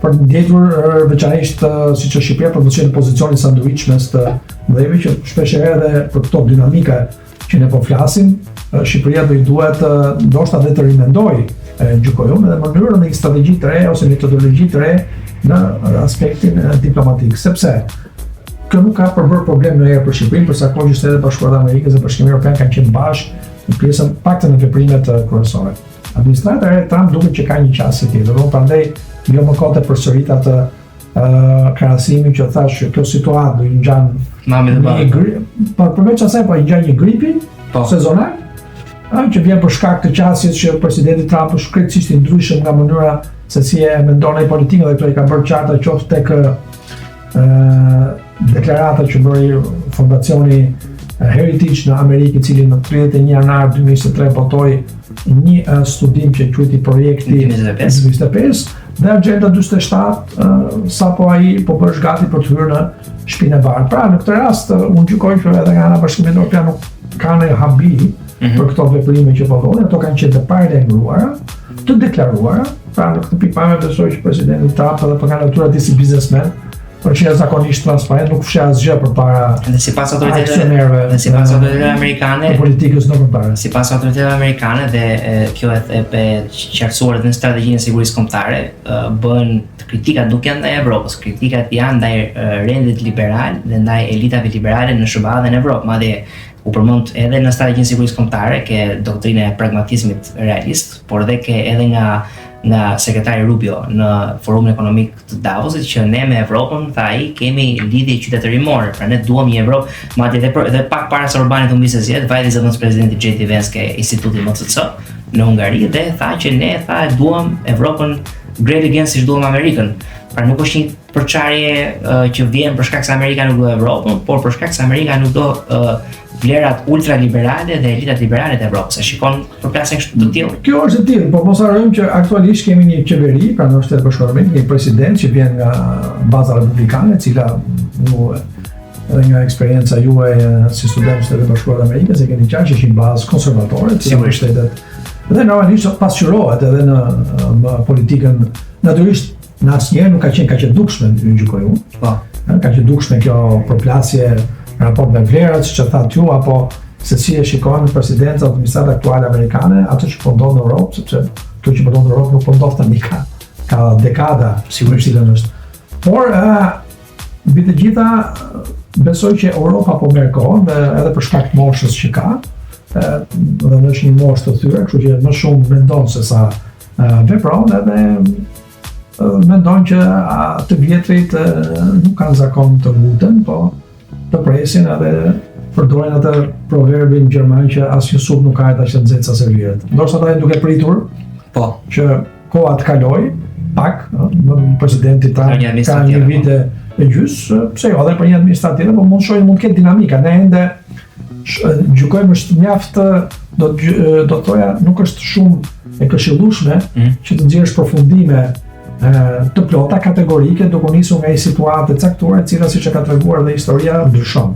për të ndjetur veçanërisht siç është Shqipëria për të qenë në pozicionin sandwich mes të mëdhejve, që shpesh edhe për këto dinamika që ne po flasim, Shqipëria do i duhet ndoshta dhe të rimendoj gjykojun dhe mënyrën dhe një strategji të re ose metodologji të re në aspektin diplomatik, sepse kjo nuk ka përbërë problem në herë për Shqipërinë, përsa kohë që Shtetet Bashkuara të Amerikës dhe Bashkimi Evropian kanë qenë bashkë në pjesën paktën në veprimet kryesore. Administrata e Trump duket që ka një qasje tjetër, prandaj jo më kote përsërit atë krahasimin që thash që kjo situatë do i ngjan një grip, përveç asaj po i ngjan një gripi sezonal, që vjen për shkak të qasjes që presidenti Trump është krejtësisht i ndryshëm nga mënyra se si e mendon ai politikën, dhe këto i ka bërë qarta qoftë tek deklarata që bëri Fondacioni Heritage në Amerikë, i cili në 31 janar 2023 botoi një studim që quheti Projekti 25 dhe Agenda 47, sapo ai po bësh gati për të hyrë në Shtëpinë e Bardhë. Pra në këtë rast unë gjykoj që edhe nga ana Bashkimit Evropian nuk kanë habi për këto veprime që po thonë, ato kanë qenë të paralajmëruara, të deklaruara. Pra në këtë pikë besoj që presidenti Trump edhe për nga natyra ti si biznesmen, për që zakonisht transparent, nuk fsheh asgjë përpara aksionerëve dhe sipas autoriteteve amerikane të politikës në përpara. Sipas autoriteteve amerikane dhe kjo e qartësuar edhe në strategjinë e sigurisë kombëtare, bën kritikat nuk janë ndaj Evropës, kritikat janë ndaj rendit liberal dhe ndaj elitave liberale në SBA dhe në Evropë. Madje u përmend edhe në strategjinë e sigurisë kombëtare ke doktrina e pragmatizmit realist, por edhe ke edhe nga sekretari Rubio në forumin ekonomik të Davosit që ne me Evropën, tha ai, kemi lidhje qytetërimore, pra ne duam një Evropë, madje edhe pak para se Orbani të mbisë zgjedhjet, vajti zëvendës presidenti J.D. Vance ke instituti MCC në Hungari dhe tha që ne duam Evropën great against siç duam Amerikën. Pra nuk është një përçarje që vjen për shkak se Amerika nuk do Evropën, por për shkak se Amerika nuk do vlerat ultraliberale dhe elitat liberale të Evropës. E shikon përplasjen kështu të tillë. Kjo është e tillë, por mos harrojmë që aktualisht kemi një qeveri pranë Shtetit Bashkuar, një president që vjen nga baza republikane, e cila ju edhe nga eksperjenca juaj si student të Shtetit Bashkuar të Amerikës e keni qartë që është një bazë konservatore, sigurisht shtetet. Dhe normalisht pasqyrohet edhe në politikën, natyrisht në asnjëherë nuk ka qenë dukshme në gjykoj unë. Ka qenë dukshme kjo përplasje në raport me vlerat, siç e thatë ju, apo se si e shikon presidenca administrata aktuale amerikane ato që po ndodh në Europë, sepse ato që po ndodh në Europë nuk po ndodh tani ka dekada, sigurisht që është. Por mbi të gjitha besoj që Europa po merr kohën dhe edhe për shkak të moshës që ka, dhe në është një moshë të thyre, kështu që më shumë mendon se sa vepron, edhe mendon që të vjetrit nuk kanë zakon të vuten, po të presin edhe përdorin atë proverbin gjerman që asnjë sup nuk ka ata që nxehtësa serviret. Ndoshta ata janë duke pritur që koha të kalojë pak, presidenti ka një vit e gjys, pse jo, edhe për një administrative, po mund të ketë dinamika. Ne ende gjykojmë është mjaft, do të thoja, nuk është shumë e këshillueshme që të nxjerrësh përfundime të plota kategorike duke nisur nga një situatë e caktuar e cila siç e ka treguar dhe historia ndryshon.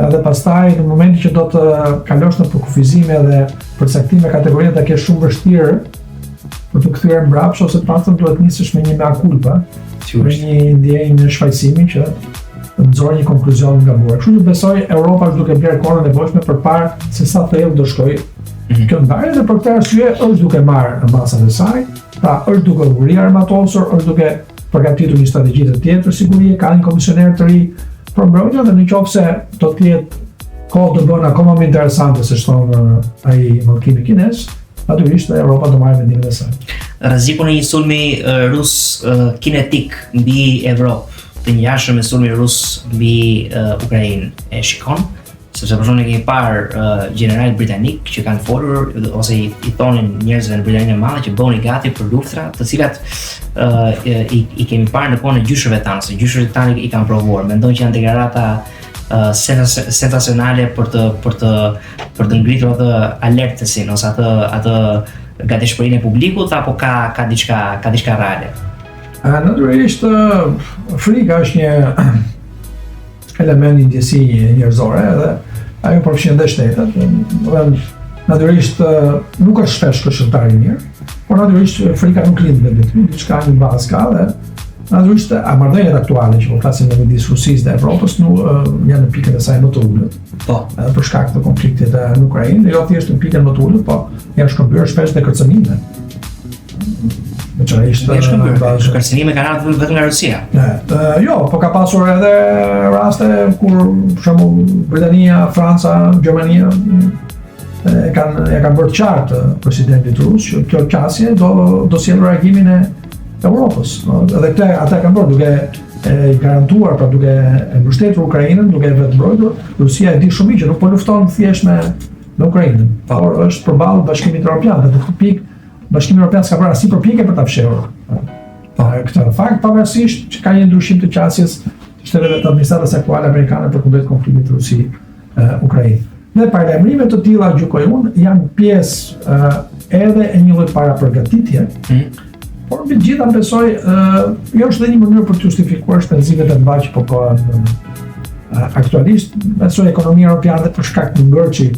Edhe pastaj në momentin që do të kalosh në përkufizime dhe përcaktime kategorie të kesh shumë vështirë për të kthyer mbrapsht ose të paktën duhet nisësh me një mea culpa, me një ndjenjë në shfaqësimi që të nxorë një konkluzion nga gabuar. Kështu që besoj Europa është duke blerë kohën e nevojshme përpara se sa thellë do shkojë kjo ndarje dhe për këtë arsye është duke marrë mbasat e saj, pra është duke u riarmatosur, është duke përgatitur një strategji të tjetër për siguri, ka një komisioner të ri për mbrojtje dhe nëse do të jetë kohë të bën akoma më interesante se shton ai mallkimi kinez, natyrisht Europa do marrë vendimin e saj. Rrezikun e një sulmi rus kinetik mbi Evropë, të ngjashëm me sulmi rus mbi Ukrainë, e shikon? Sepse për shembull kemi parë general britanik që kanë folur ose i thonin njerëzve në Britaninë e Madhe që bëhuni gati për luftra, të cilat i kemi parë në kohën e gjyshërve tanë, se gjyshërit tanë i kanë provuar. Mendon që janë deklarata sensacionale për të ngritur atë alertësin ose atë gatishmërinë e publikut, apo ka diçka reale? Natyrisht frika është një element i ndjesi njerëzore edhe ajo përfshin dhe shtetet. Natyrisht nuk është shpesh këshilltar i mirë, por natyrisht frika nuk lind me detyrë, diçka një bazë ka dhe natyrisht marrëdhëniet aktuale që po flasim midis Rusisë dhe Evropës janë në pikën e saj më të ulët. Po, edhe për shkak të konfliktit në Ukrainë, jo thjesht në pikën më të ulët, po janë shkëmbyer shpesh te kërcënime. Kërcënime kanë ardhur vetëm nga Rusia. Jo, po ka pasur edhe raste kur për shembull Britania, Franca, Gjermania e kanë bërë qartë presidentit rus që kjo qasje do sjellë reagimin e Europës. Edhe ata kanë bërë duke e garantuar, pra duke e mbështetur Ukrainën, duke e vetëmbrojtur. Rusia e di shumë që nuk po lufton thjesht me Ukrainën, por është përballë Bashkimit Evropian dhe në këtë pikë Bashkimi Evropian s'ka bërë asnjë përpjekje për ta fshehur këtë fakt, pavarësisht që ka një ndryshim të qasjes të shteteve të administratës aktuale amerikane për kundërshtim konfliktit Rusi-Ukrainë. Dhe paralajmërime të tilla gjykoj unë janë pjesë edhe e një lloj parapërgatitje, por mbi të gjitha besoj jo është edhe një mënyrë për të justifikuar shpenzimet e mëdha që po bëhen aktualisht. Besoj ekonomia europiane për shkak të ngërçi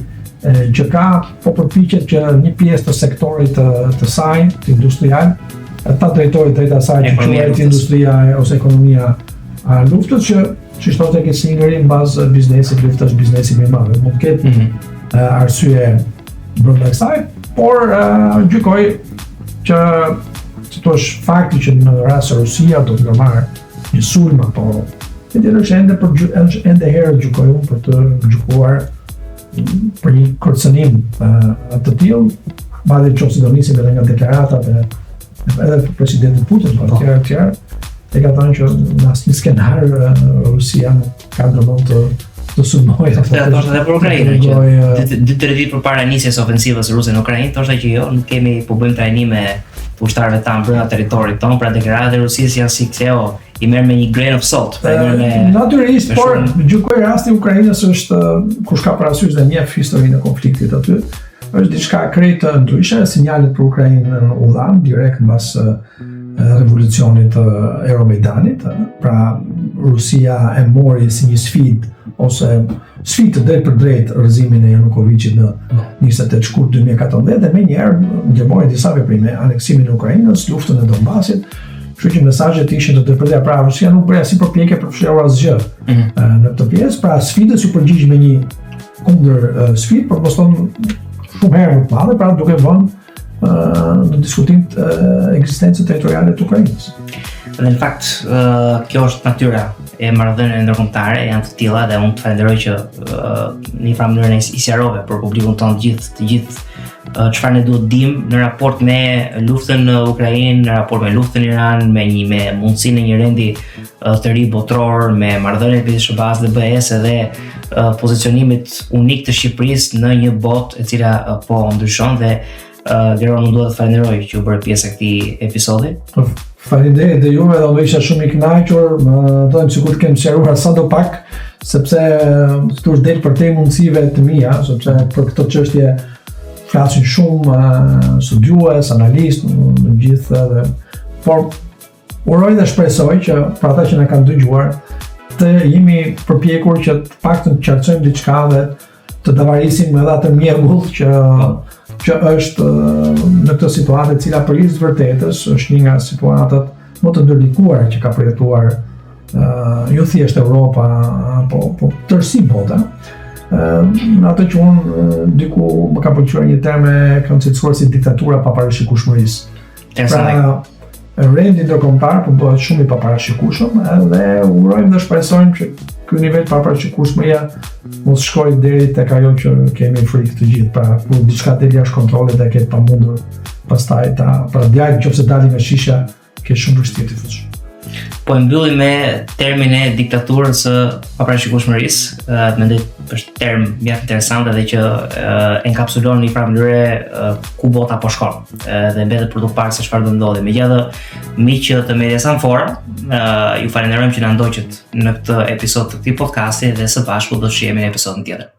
që ka, po përpiqet që një pjesë të sektorit të saj, të industrial, ta drejtojë drejt asaj që quhet industria ose ekonomia luftës, që thotë që singëri mbaz biznesit luftës, biznesi më i madh. Mund të ketë arsye brenda kësaj, por gjykoj që thua fakti që në rast se Rusia do të marrë një sulm apo është ende herë gjykoj unë për të gjykuar për një kërcënim të tillë, madje nëse do nisim edhe nga deklaratat edhe për presidentin Putin, por të tjerë e ka thënë që në asnjë skenar Rusia nuk ka ndërmend të sulmojë edhe për Ukrainën, që 2-3 ditë përpara nisjes ofensivës ruse në Ukrainë, thoshte që jo, nuk kemi po bëjmë trajnim me ushtarëve tanë brenda territorit tonë, pra deklaratat e Rusisë janë si kjo i merr me një grain of salt. Natyrisht, por gjykoj rasti i Ukrainës është kush ka parasysh dhe njeh historinë e konfliktit aty, është diçka krejt ndryshe, sinjalet për Ukrainën u dhanë direkt mbas revolucionit Euromaidanit, pra Rusia e mori si një sfidë ose sfidë të drejtë për drejtë rrëzimin e Janukoviçit në 28 shkurt 2014 dhe menjëherë ndërmori disa veprime, aneksimin e Ukrainës, luftën e Donbasit. Kështu që mesazhet ishin të ndërpërta, pra Rusia nuk bëri asnjë përpjekje për të fshehur asgjë në këtë pjesë, pra sfidës u përgjigj me një kundër sfidë, por poston shumë herë më të madhe, pra duke vënë në diskutim ekzistencën territoriale të Ukrainës. Dhe në fakt, kjo është natyra e marrëdhënieve ndërkombëtare, janë të tilla dhe unë të falenderoj që në një farë mënyrë i sqarove për publikun tonë të gjithë çfarë ne duhet dim në raport me luftën në Ukrainë, në raport me luftën në Iran, me mundësinë e një rendi të ri botror, me marrëdhëniet midis SBA-s dhe BE-s dhe pozicionimit unik të Shqipërisë në një botë e cila po ndryshon dhe Lero, më duhet të falenderoj që u bërë pjesë e këtij episodi. Faleminderit dhe juve, dhe unë isha shumë i kënaqur, dojmë sikur të kem sqaruar sado pak, sepse këtu është del për te mundësive të mia, sepse për këtë çështje flasin shumë studiues, analist, në gjithë dhe por uroj dhe shpresoj që për ata që na kanë dëgjuar të jemi përpjekur që të paktën të qartësojmë diçka dhe të davarisim edhe atë mjegull që është në këtë situatë e cila për hir të vërtetës është një nga situatat më të ndërlikuara që ka përjetuar jo thjesht Europa, po tërësi bota. Në atë që unë diku më ka pëlqyer një term e kam cilësuar si diktatura pa parashikueshmërisë. Pra, rendi ndërkombëtar po bëhet shumë i paparashikueshëm dhe urojmë dhe shpresojmë që ky nivel paparashikueshmëria mos shkojë deri tek ajo që kemi frikë të gjithë, pra kur diçka del jashtë kontrollit dhe ketë pamundur pastaj pra djajt nëse dalim nga shisha ke shumë vështirë të futesh. Po e mbyllim me termin e diktaturës së paparashikueshmërisë. Mendoj është term mjaft interesant edhe që enkapsulon në një farë mënyrë ku bota po shkon dhe mbetet për të parë se çfarë do ndodhi. Megjithatë, miqtë të Medias Amfora, ju falenderojmë që na ndoqët në këtë episod të këtij podcasti dhe së bashku do të shihemi në episodin tjetër.